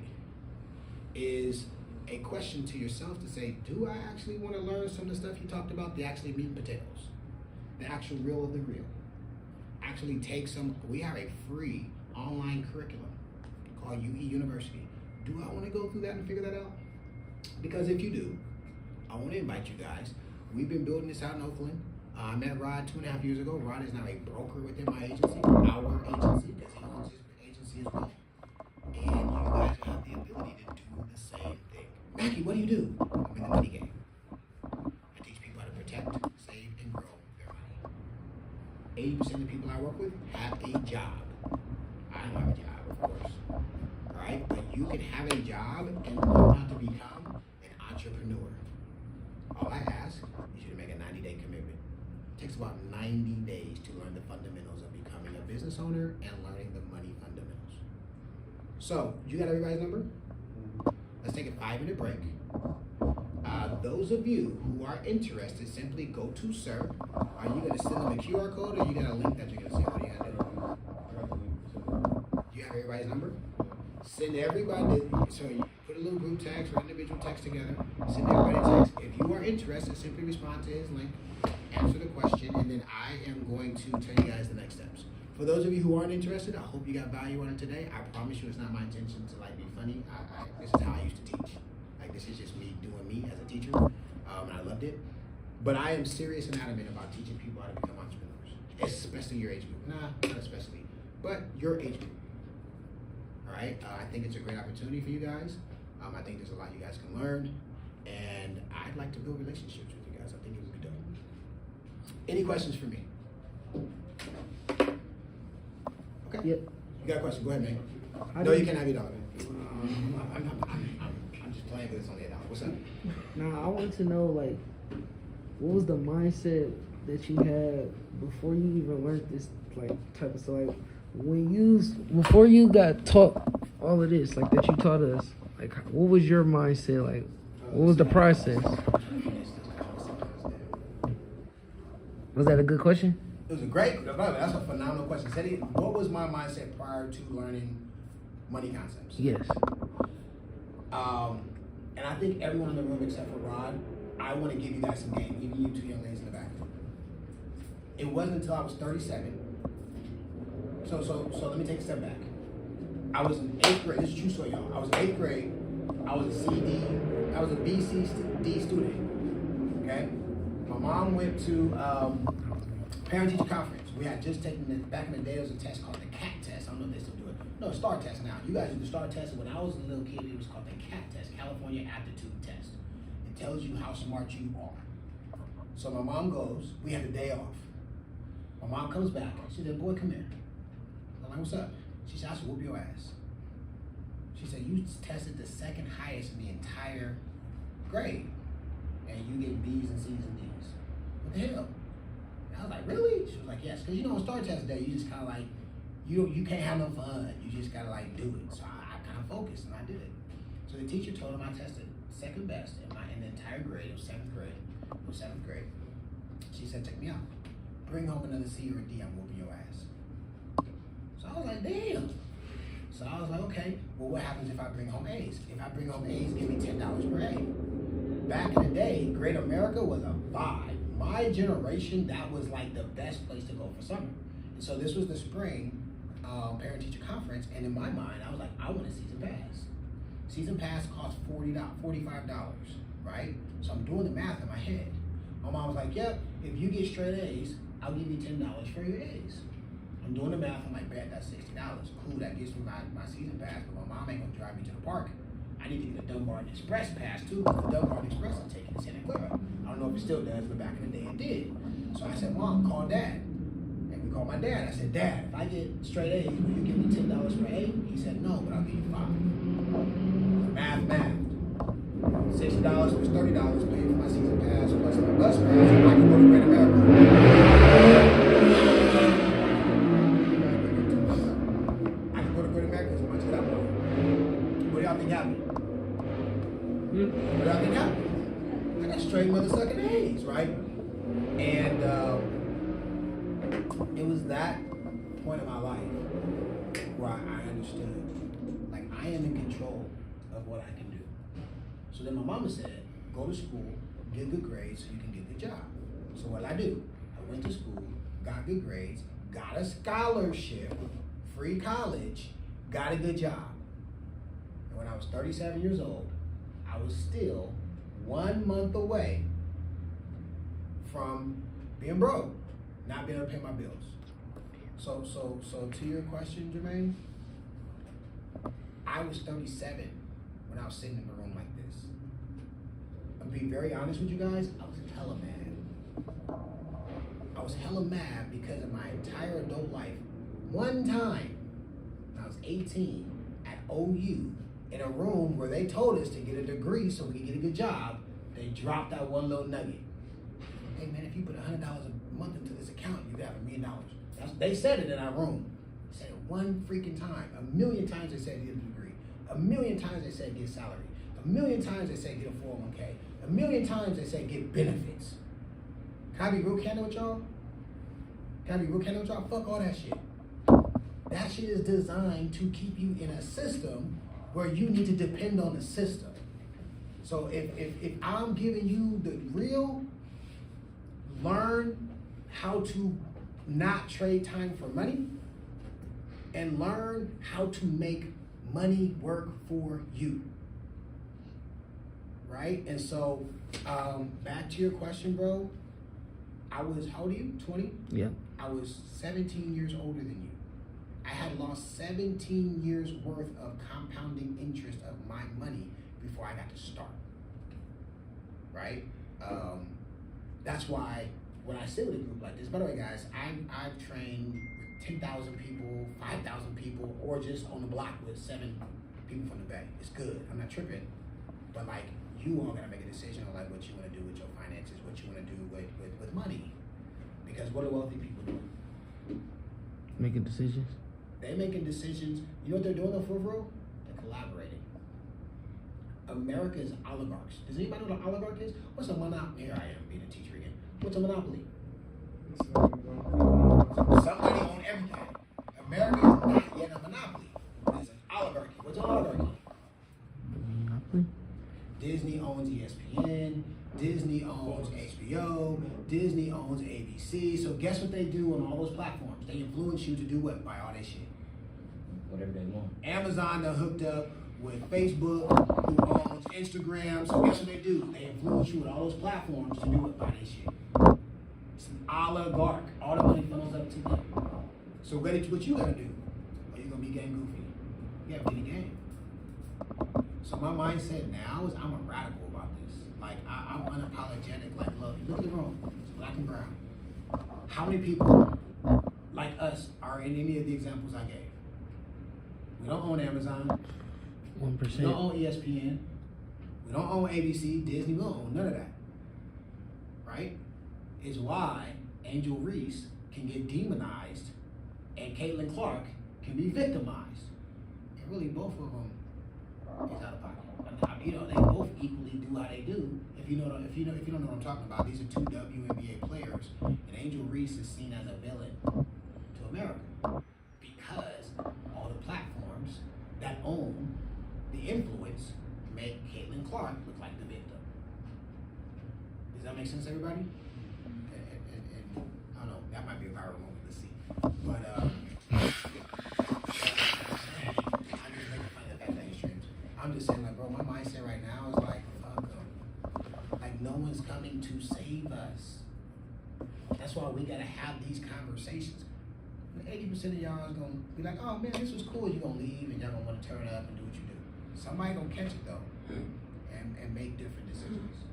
is a question to yourself to say, do I actually want to learn some of the stuff you talked about, the actually meat and potatoes, the actual real of the real? Actually take some, we have a free online curriculum called UE University. Do I want to go through that and figure that out? Because if you do, I want to invite you guys. We've been building this out in Oakland. I met Rod 2.5 years ago. Rod is now a broker within my agency, our agency, because he owns his agency as well. And you guys have the ability to do the same thing. Mackie, what do you do? I'm in the money game. I teach people how to protect, save, and grow their money. 80% of the people I work with have a job. I don't have a job, of course. All right? But you can have a job and learn how to become an entrepreneur. All I ask is you to make a 90-day commitment. It takes about 90 days to learn the fundamentals of becoming a business owner and learning the money fundamentals. So, you got everybody's number? Let's take a 5-minute break. Those of you who are interested, simply go to Sir. Are you going to send them a QR code or you got a link that you're going to send? What are you going to do? You have everybody's number? Send everybody, so you put a little group text or individual text together. Send everybody a text. If you are interested, simply respond to his link, answer the question, and then I am going to tell you guys the next steps. For those of you who aren't interested, I hope you got value on it today. I promise you it's not my intention to like be funny. This is how I used to teach. Like this is just me doing me as a teacher, and I loved it. But I am serious and adamant about teaching people how to become entrepreneurs, especially your age group. Nah, not especially, but your age group. All right, I think it's a great opportunity for you guys. I think there's a lot you guys can learn, and I'd like to build relationships with you guys. I think it would be dope. Any questions for me? Okay. Yep. You got a question? Go ahead, man. No, you can't have your dollar. I'm just playing because it's only $1. What's up? Now I wanted to know, like, what was the mindset that you had before you even learned this, like, type of stuff? Like, before you got taught all of this, like, that you taught us, like, what was your mindset? Like, what was the process? Was that a good question? It was a great, that's a phenomenal question. What was my mindset prior to learning money concepts? Yes. And I think everyone in the room except for Rod, I want to give you guys some game, even you two young ladies in the back. It wasn't until I was 37. So let me take a step back. I was in 8th grade. This is a true story, y'all. I was in 8th grade. I was a BCD student. Okay? My mom went to parent-teacher conference. We had just taken it back in the day. There was a test called the CAT test. I don't know if they still do it. No, STAR test now. You guys do the STAR test. When I was a little kid, it was called the CAT test, California Aptitude Test. It tells you how smart you are. So my mom goes. We had a day off. My mom comes back. She said, "Boy, come here." I'm like, "What's up?" She said, "I should whoop your ass." She said, "You tested the second highest in the entire grade, and you get B's and C's and D's. What the hell?" And I was like, "Really?" She was like, "Yes." Because you know, on STAR test day, you just kind of like, you can't have no fun. You just gotta like do it. So I kind of focused and I did it. So the teacher told him I tested second best in the entire grade. It was 7th grade. She said, "Take me out. Bring home another C or a D. I'm whooping your ass." So I was like, "Damn." So I was like, "Okay, well, what happens if I bring home A's? If I bring home A's, give me $10 per A." Back in the day, Great America was a vibe. My generation, that was like the best place to go for summer. And so this was the spring parent-teacher conference, and in my mind, I was like, I want a season pass. Season pass costs $45, right? So I'm doing the math in my head. My mom was like, "Yep, if you get straight A's, I'll give you $10 for your A's." I'm doing the math. I'm like, "Bet that's $60. Cool, that gives me my season pass, but my mom ain't gonna drive me to the park. I need to get a Dunbar Express pass too, because the Dunbar Express is taking to Santa Clara. I don't know if it still does, but back in the day it did." So I said, "Mom, call Dad." And we called my dad. I said, "Dad, if I get straight A's, will you give me $10 for A?" He said, "No, but I'll give you 5. Math. $60 was $30, paid for my season pass plus my bus pass. I can go to Great America. I can go to Great America as much as I want. What do y'all think happened? What do y'all think happened? I got straight motherfucking A's, right? And it was that point in my life where I understood, like, I am in control of what I can do. So then my mama said, "Go to school, get good grades so you can get a good job." So what did I do? I went to school, got good grades, got a scholarship, free college, got a good job. And when I was 37 years old, I was still 1 month away from being broke, not being able to pay my bills. So to your question, Jermaine, I was 37 when I was sitting in a room like this. I'm being very honest with you guys, I was hella mad. I was hella mad because of my entire adult life. One time, when I was 18, at OU, in a room where they told us to get a degree so we could get a good job, they dropped that one little nugget. "Hey man, if you put $100 a month into this account, you could have $1 million. They said it in our room. They said it one freaking time. 1,000,000 times they said get a degree. 1,000,000 times they said get salary. 1,000,000 times they said get a 401k. 1,000,000 times they said get benefits. Can I be real candid with y'all? Fuck all that shit. That shit is designed to keep you in a system where you need to depend on the system. So if I'm giving you the real, learn how to not trade time for money and learn how to make money work for you. Right? And so, back to your question, bro. How old are you? 20? Yeah. I was 17 years older than you. I had lost 17 years worth of compounding interest of my money before I got to start. Right? That's why when I sit with a group like this, by the way, guys, I've trained 10,000 people, 5,000 people, or just on the block with 7 people from the Bay. It's good. I'm not tripping. But like, you all gotta make a decision on like what you want to do with your finances, what you want to do with money. Because what do wealthy people do? Making decisions. They're making decisions. You know what they're doing though, for real? They're collaborating. America is oligarchs. Does anybody know what an oligarch is? What's a monopoly? Here I am being a teacher again. What's a monopoly? Somebody owns everything. America is not yet a monopoly. It's an oligarchy. What's an oligarchy? Monopoly. Disney owns ESPN. Disney owns HBO. Disney owns ABC. So guess what they do on all those platforms? They influence you to do what? Buy all that shit. whatever they want. Amazon done hooked up with Facebook, who owns Instagram. So guess what they do? They influence you with all those platforms to do what? Buy their shit. It's an oligarch. All the money funnels up to them. So ready to what you gotta do? Or you gonna be game goofy? You gotta be the game. So my mindset now is I'm a radical about this. Like I'm unapologetic. Like look at the room. It's black and brown. How many people like us are in any of the examples I gave? We don't own Amazon. 1%. We don't own ESPN. We don't own ABC, Disney. We don't own none of that. Right? Is why Angel Reese can get demonized and Caitlin Clark can be victimized. And really both of them is out of pocket. You know, they both equally do how they do. If you don't know what I'm talking about, these are two WNBA players, and Angel Reese is seen as a villain to America because all the platforms that own the influence make Caitlin Clark look like the victim. Does that make sense, everybody? And I don't know, that might be a viral moment. Let's see. But I'm just saying, like, bro, my mindset right now is like, fuck them. Like, no one's coming to save us. That's why we gotta have these conversations. 80% of y'all is gonna be like, oh man, this was cool. You're gonna leave and y'all gonna wanna turn up and do what you do. Somebody gonna catch it though and make different decisions.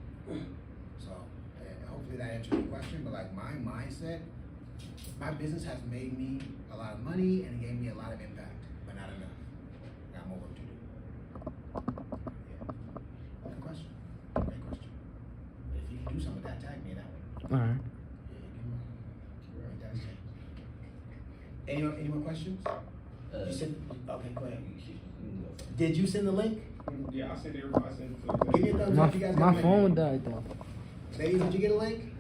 So hopefully that answers your question. But like my mindset, my business has made me a lot of money and it gave me a lot of impact, but not enough. Got more work to do. Yeah. Good question. Great question. If you can do something with that, tag me in that one. All right. Any more questions? You send, okay, go ahead. You go first. Did you send the link? Yeah, I sent everybody. I sent Give me a thumbs My, up if you guys got my a link. phone died though. Ladies, did you get a link?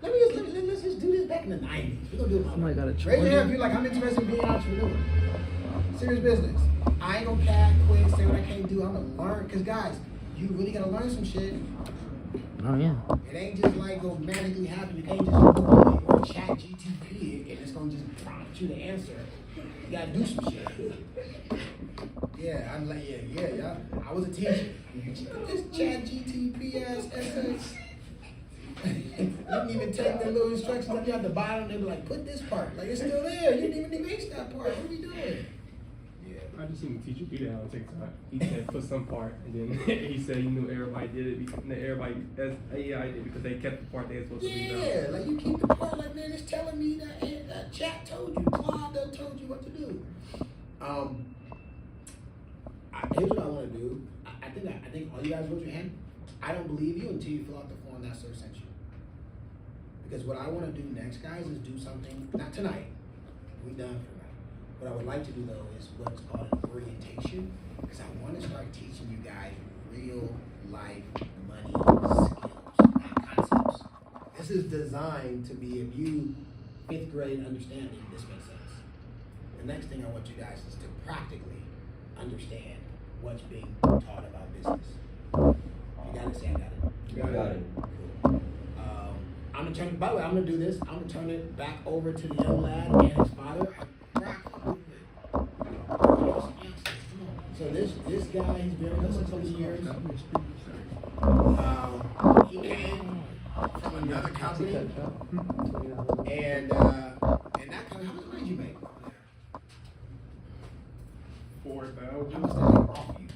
Let's just do this back in the 90s. We're gonna do it. Somebody got a Raise your hand if charger. you're like, I'm interested in being an entrepreneur. Serious business. I ain't gonna cat, quit, say what I can't do. I'm gonna learn. Because guys, you really gotta learn some shit. Oh yeah. It ain't just like go magically happen. You can't just Google it or chat GTP it and it's gonna just prompt you to answer. You gotta do some shit. Yeah, I'm like, yeah. I was a teacher. This chat GTP ass SX. You didn't even take the little instructions up there at the bottom. They were like, put this part. Like, it's still there. You didn't even erase that part. What are we doing? I just seen the teacher do that on TikTok. He said put some part, and then he said he knew everybody did it because everybody as AI did because they kept the part they were supposed to leave out. Yeah, like you keep the part like, man, it's telling me that chat told you, Claude done told you what to do. Here's what I want to do. I think all you guys raise your hand. I don't believe you until you fill out the form that Sir sent you. Because what I want to do next, guys, is do something. Not tonight. We done for tonight. What I would like to do though is what's called an orientation, because I want to start teaching you guys real life money skills and concepts. This is designed to be if you 5th grade understanding, this makes sense. The next thing I want you guys is to practically understand what's being taught about business. You got it, say I got it. Got it. Cool. I'm gonna turn. By the way, I'm gonna do this. I'm gonna turn it back over to the young lad and his father. So this guy, he's been with us a couple of years. He came from another company, and that company, how much money did you make? 4,000. How much did they offer you?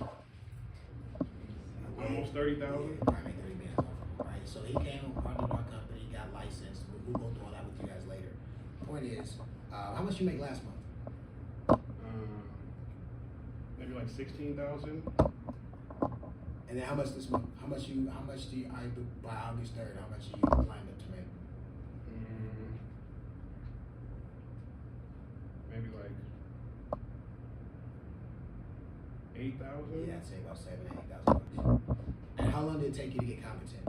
Almost 30,000. Probably make 30 minutes off of it, right? So he came under our company, got licensed. We'll go through all that with you guys later. Point is, how much you make last month? Maybe like 16,000. And then how much this month? How much do you, by August 3rd, how much are you lined up to make? Maybe like 8,000. Yeah, I'd say about 7,000 to 8,000 bucks. And how long did it take you to get competent?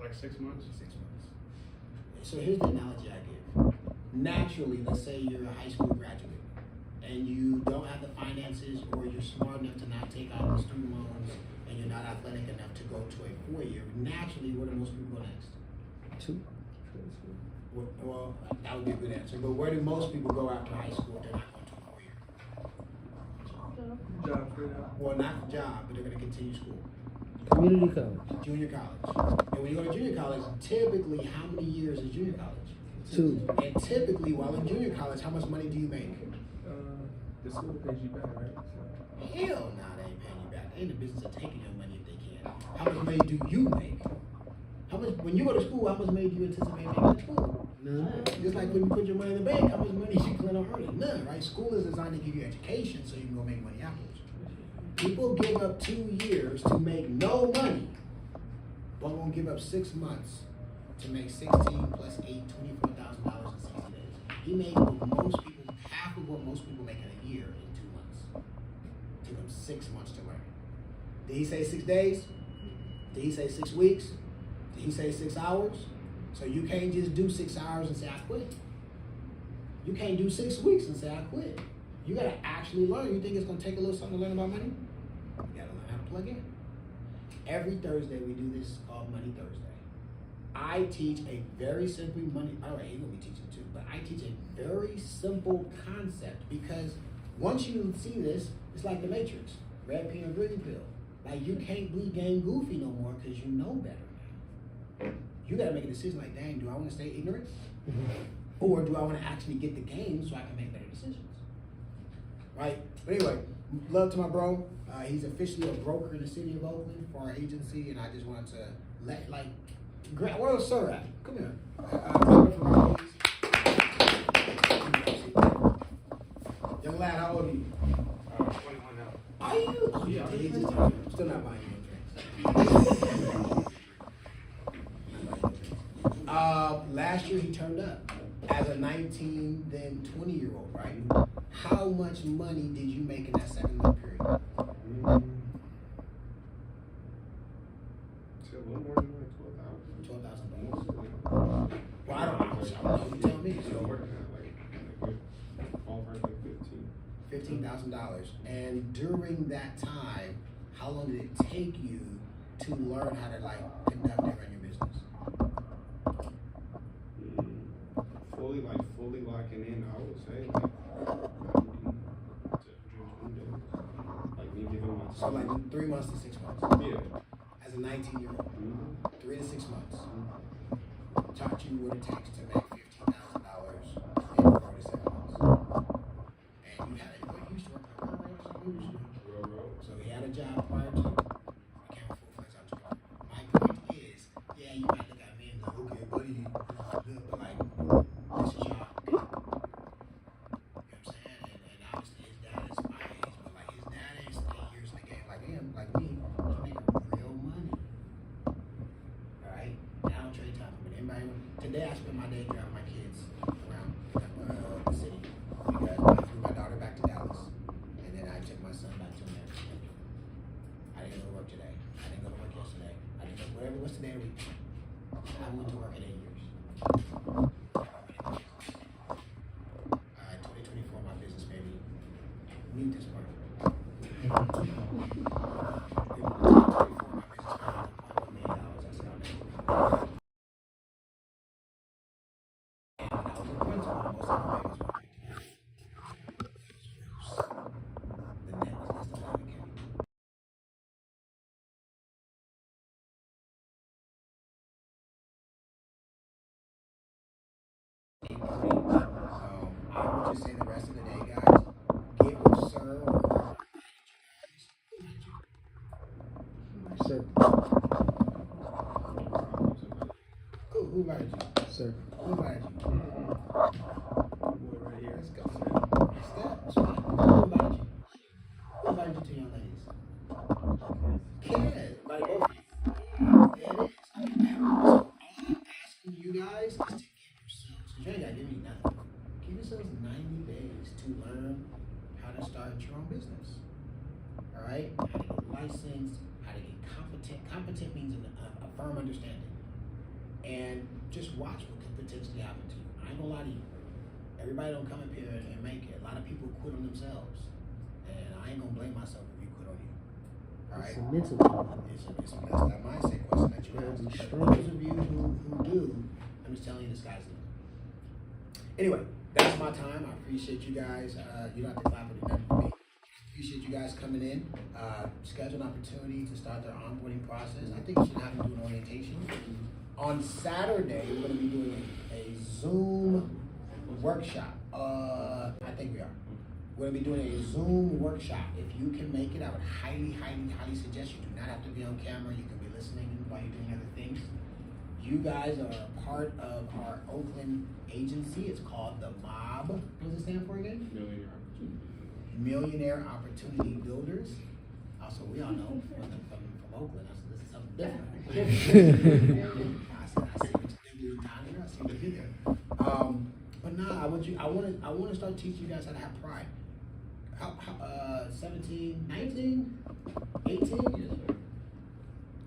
Like 6 months. 6 months. So here's the analogy I give. Naturally, let's say you're a high school graduate and you don't have the finances or you're smart enough to not take out the student loans and you're not athletic enough to go to a 4-year. Naturally, where do most people go next? 2. Well, that would be a good answer. But where do most people go after high school if they're not going to a 4-year? Job for now. Well, not the job, but they're going to continue school. Community college. Junior college. And when you go to junior college, typically, how many years is junior college? 2. And typically, while in junior college, how much money do you make? The school pays you back, right? So. Hell no, they ain't paying you back. They in the business of taking your money if they can. How much money do you make? How much, when you go to school, how much money do you anticipate making at school? None. Just like when you put your money in the bank, how much money you plan on earning? None, right? School is designed to give you education so you can go make money afterwards. People give up 2 years to make no money, but won't give up 6 months to make 16 plus 8, $24,000 in 60 days. He made what most people, half of what most people make in a year in 2 months. Took him 6 months to learn. Did he say 6 days? Did he say 6 weeks? Did he say 6 hours? So you can't just do 6 hours and say I quit. You can't do 6 weeks and say I quit. You gotta actually learn. You think it's gonna take a little something to learn about money? You gotta learn how to plug in. Every Thursday we do this called Money Thursday. I teach a very simple money, all right, you're gonna be teaching too, but I teach a very simple concept because once you see this, it's like the Matrix, red pill or green pill. Like you can't be game goofy no more because you know better now. You gotta make a decision like, dang, do I wanna stay ignorant? Or do I wanna actually get the game so I can make better decisions? Right? But anyway, love to my bro. He's officially a broker in the city of Oakland for our agency, and I just wanted to let, like, where's Sir at? Come here. Young lad, how old are you? 21 now. Are you? Oh, yeah, he's just I'm still not buying you no drinks. Last year he turned up as a 19, then 20-year-old, right? How much money did you make in that 7-month period? A little more than like $12,000. Well, I don't know. You tell me. So working at like ballpark like 15. $15,000. And during that time, how long did it take you to learn how to like conduct and run your business? Fully locking in, I would say like me giving myself. So like 3 months to 6 months. Yeah. As a 19-year-old, 3 to 6 months. Taught you what it takes to make $15,000 in 4 to 7 months. And you had you used to work at railroad. So he had a job prior to became a full-fledged entrepreneur. My point is, yeah, you might look at me and go, okay, buddy, good, but like, this is your job. You know what I'm saying? And obviously his dad is my age, but like his dad is 8 years in the game like him, like me, he make real money. Alright? And I don't trade time, but anybody, today I spend my day driving my kids around the city because I flew my daughter back to Dallas and then I took my son back to America. I didn't go to work today. I didn't go to work yesterday. I didn't go, whatever, what's the day of the week? I went to work at 8 years. Alright, 2024, my business, baby. Mute this part. 2024, my business, $1 million. That's how I made it. And when I was in Quincy, most of the babies were picked together. The net was less than 11K. I would just say the rest of the day, guys, get with Sir or Sir. who invited you? Sir. Who invited you? Boy, right here. Let's go. Step. Who invited you? Who invited you to young ladies? Kid. Like both of you. There it is. So all I'm asking you guys is to give yourselves, because you ain't got to give me nothing. Give yourselves 90 days to learn how to start your own business. All right? How to get licensed, how to get competent. Competent means a firm understanding. And just watch what could potentially happen to you. I ain't gonna lie to you. Everybody don't come up here and make it. A lot of people quit on themselves. And I ain't gonna blame myself if you quit on you. All right? It's a mental problem. It's a that mindset question that you You gotta have. be For strong. those of you who do, I'm just telling you, the sky's the limit. Anyway, that's my time. I appreciate you guys. You don't have to clap or do nothing for me. Appreciate you guys coming in. Schedule an opportunity to start their onboarding process. I think you should have them do an orientation. On Saturday, we're going to be doing a Zoom workshop. I think we are. We're going to be doing a Zoom workshop. If you can make it, I would highly, highly, highly suggest you do not have to be on camera. You can be listening while you're doing other things. You guys are a part of our Oakland agency. It's called The Mob. What does it stand for again? Millionaire Opportunity Builders. Also, we all know from Oakland, this is something different. I see what you did down here. I see what you did there. But nah, I want to start teaching you guys how to have pride. 17, 19, 18?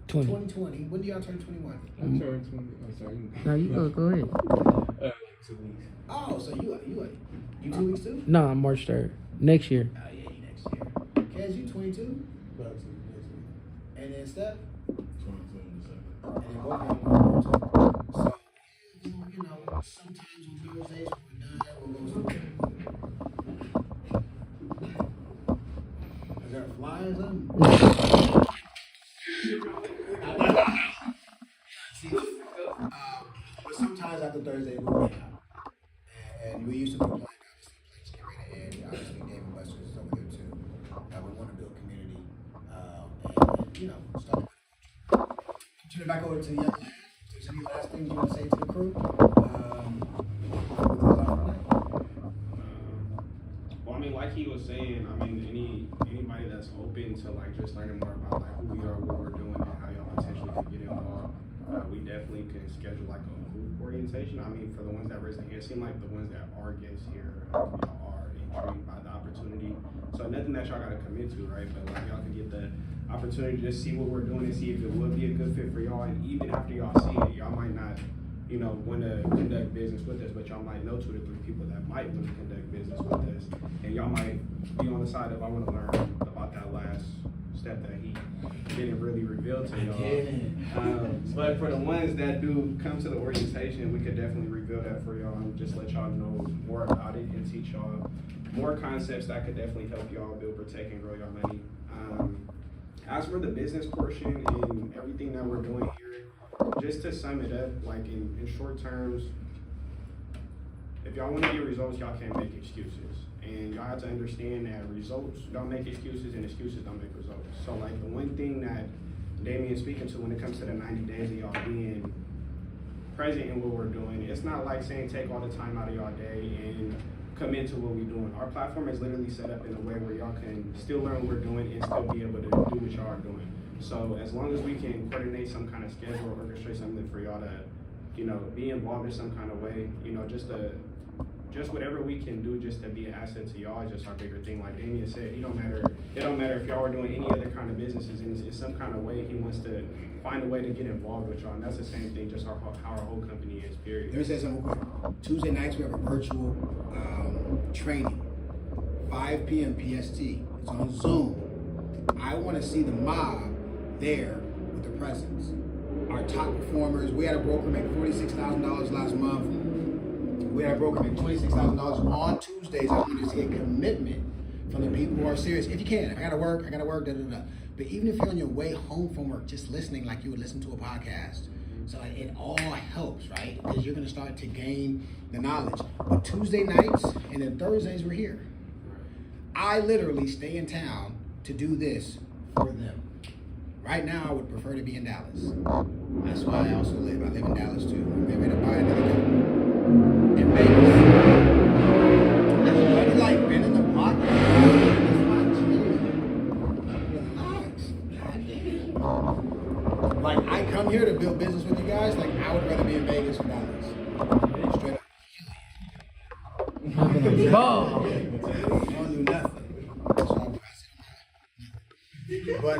2020. When do y'all turn 21? I turned 20. I'm sorry. No, you go ahead. 2 weeks. Oh, so you 2 weeks too? No, I'm March 3rd. Next year. Oh yeah, you next year. Kez, you 22? And then Steph? 22 in December. And then both of them. So, you know, sometimes on Thursdays when we're done, we'll go Is there a fly or something? But sometimes after Thursday we'll be out. And we used to be playing, obviously, planes get ready to end. Obviously, Dave and Buster's is over there too. We want to build community and you know, start. Turn it back over to the young lad. Is there any last things you want to say to the crew? Well, I mean, like he was saying, I mean, anybody that's open to like just learning more about like who we are, what we're doing, and how y'all potentially can get involved, we definitely can schedule like a group orientation. I mean, for the ones that raise their hand, it seems like the ones that are guests here are intrigued by the opportunity. So nothing that y'all got to commit to, right? But like y'all can get the opportunity to just see what we're doing and see if it would be a good fit for y'all. And even after y'all see it, y'all might not, you know, want to conduct business with us, but y'all might know 2 to 3 people that might want to conduct business with us. And y'all might be on the side of, I want to learn about that last step that he didn't really reveal to y'all. But for the ones that do come to the orientation, we could definitely reveal that for y'all and just let y'all know more about it and teach y'all more concepts that could definitely help y'all build, protect, and grow your money. As for the business portion and everything that we're doing here, just to sum it up, like in short terms, if y'all want to get results, y'all can't make excuses. And y'all have to understand that results don't make excuses and excuses don't make results. So like the one thing that Damien's speaking to when it comes to the 90 days of y'all being present in what we're doing, it's not like saying take all the time out of y'all day and commit to what we're doing. Our platform is literally set up in a way where y'all can still learn what we're doing and still be able to do what y'all are doing. So as long as we can coordinate some kind of schedule or orchestrate something for y'all to, you know, be involved in some kind of way, you know, just whatever we can do just to be an asset to y'all is just our bigger thing. Like Damien said, it don't matter if y'all are doing any other kind of businesses, and it's some kind of way he wants to find a way to get involved with y'all, and that's the same thing, just how our whole company is, period. Let me say something real quick. Tuesday nights we have a virtual training, 5 p.m. PST. It's on Zoom. I want to see the mob there with the presence. Our top performers, we had a broker make $46,000 last month. We had a broker make $26,000 on Tuesdays. I want to see a commitment from the people who are serious. If you can, I gotta work, da da da. But even if you're on your way home from work, just listening like you would listen to a podcast. So like, it all helps, right? Because you're gonna start to gain the knowledge. But Tuesday nights and then Thursdays we're here. I literally stay in town to do this for them. Right now, I would prefer to be in Dallas. That's why I also live. I live in Dallas too. I'm getting ready to buy another company in Vegas. Everybody like been in the pocket. Relax. Like I come here to build business with you guys. Like I would rather be in Vegas or Dallas. Straight up. I'm gonna go. I don't do nothing. That's why But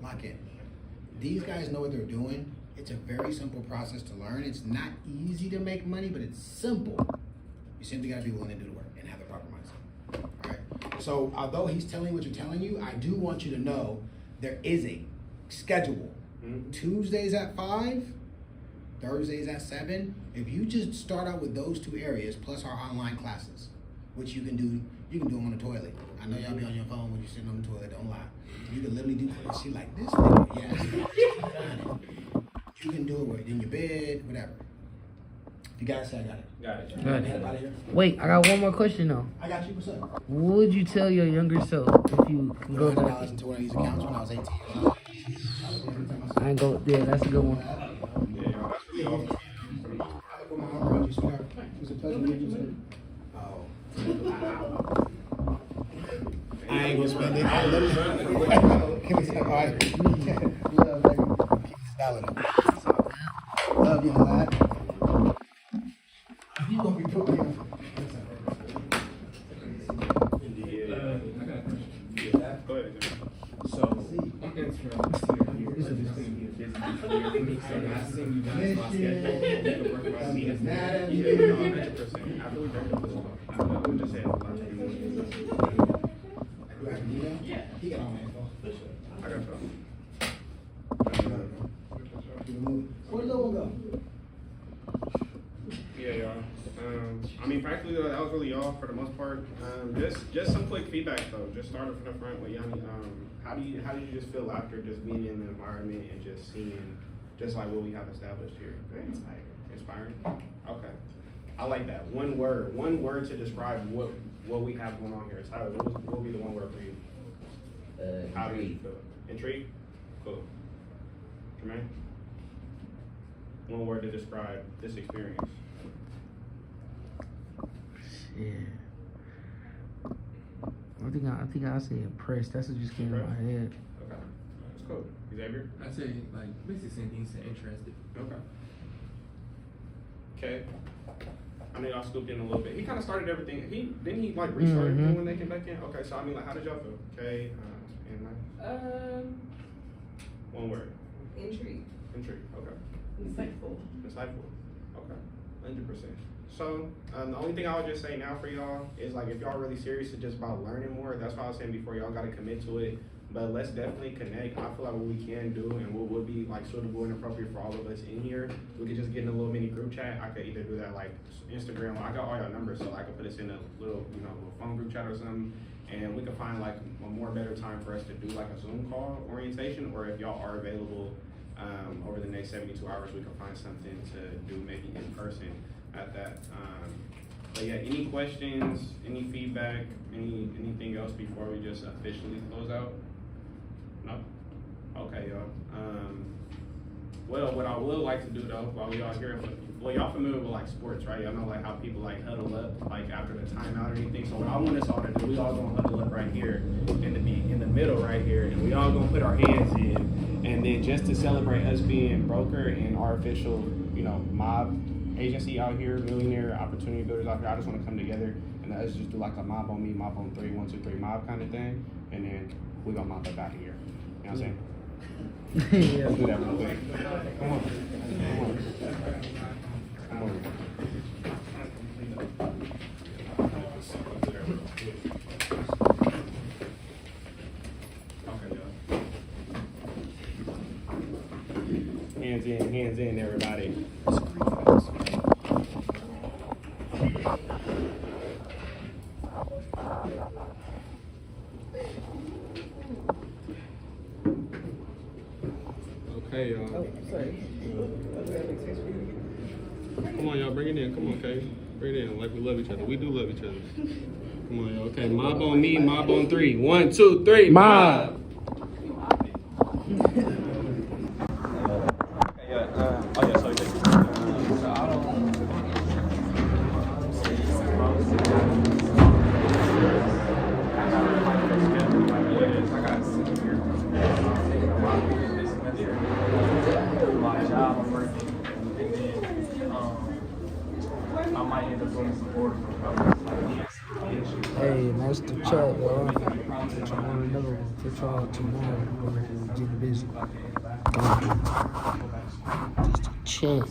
lock in. These guys know what they're doing. It's a very simple process to learn. It's not easy to make money, but it's simple. You simply gotta be willing to do the work and have the proper mindset. All right. So although he's telling what you're telling you, I do want you to know there is a schedule. Tuesdays at 5, Thursdays at 7. If you just start out with those 2 areas plus our online classes, which you can do them on the toilet. I know y'all be on your phone when you're sitting on the toilet, don't lie. You can literally do it. She like, this nigga, yes. You can do it in your bed, whatever. You got it, say I got it. Got it. Got it. Anybody here? Wait, I got one more question though. I got you, what's up? What would you tell your younger self if you can go back? $100 into one of these accounts when I was 18 years old. I ain't go. Yeah, that's a good one. It was a pleasure meeting you. Oh. I ain't gonna spend it. I love you. All right. Love, baby. Keep this dollar though. Love you a lot. You gonna be putting me on. I got a question. Go ahead. So, I'm interested here. This is going to be a busy year for me. So, I seen you guys my schedule. You can work around me as mad. Yeah, 100%. After we break up this one, I would just say a lot of things. Yeah. He got all my info. I got some. Where'd the little one go? Yeah, y'all. I mean, practically, that was really all for the most part. Just some quick feedback though. Just starting from the front with Yanni. How did you just feel after just being in the environment and just seeing just like what we have established here? Inspiring. Okay. I like that. One word to describe what we have going on here. Tyler, what will be the one word for you? How do you feel? Intrigued? Cool. Jermaine? One word to describe this experience. Yeah. I think I say impressed. That's what just came in my head. Okay. That's cool. Xavier? I'd say, like, basically same thing, say interested. Okay. Okay. I know y'all scooped in a little bit. He kind of started everything. Didn't he like restart everything when they came back in? Okay, so I mean, like, how did y'all feel? Okay, and one word. Intrigue. Intrigue. Okay. Insightful. Insightful. Okay. 100%. So the only thing I would just say now for y'all is like if y'all really serious to just about learning more, that's why I was saying before, y'all got to commit to it. But let's definitely connect. I feel like what we can do and what would be like suitable and appropriate for all of us in here, we could just get in a little mini group chat. I could either do that like Instagram. I got all your numbers, so I could put us in a little, little phone group chat or something, and we could find like a more better time for us to do like a Zoom call orientation, or if y'all are available over the next 72 hours, we can find something to do maybe in person at that. But yeah, any questions, any feedback, anything else before we just officially close out? No? Okay, y'all. Well, what I would like to do though, while we all here, well, y'all familiar with like sports, right? Y'all know like how people like huddle up like after the timeout or anything. So what I want us all to do, we all gonna huddle up right here in the middle right here, and we all gonna put our hands in, and then just to celebrate us being broker and our official, mob agency out here, millionaire opportunity builders out here. I just want to come together and us just do like a mob on me, mob on 3, 1, 2, 3 mob kind of thing, and then we gonna mob up out of here. You know what I'm saying? Yeah. Let's do that real quick. Come on. Come on. Okay, y'all. Hands in, everybody. Okay, y'all. Oh, sorry. Come on, y'all. Bring it in. Come on, okay? Bring it in. Like we love each other. We do love each other. Come on, y'all. Okay, mob on me, mob on 3. 1, 2, 3. Mob. Hey, nice to chat, y'all. Put y'all on another one. Put y'all tomorrow. We're getting busy. Just a chat.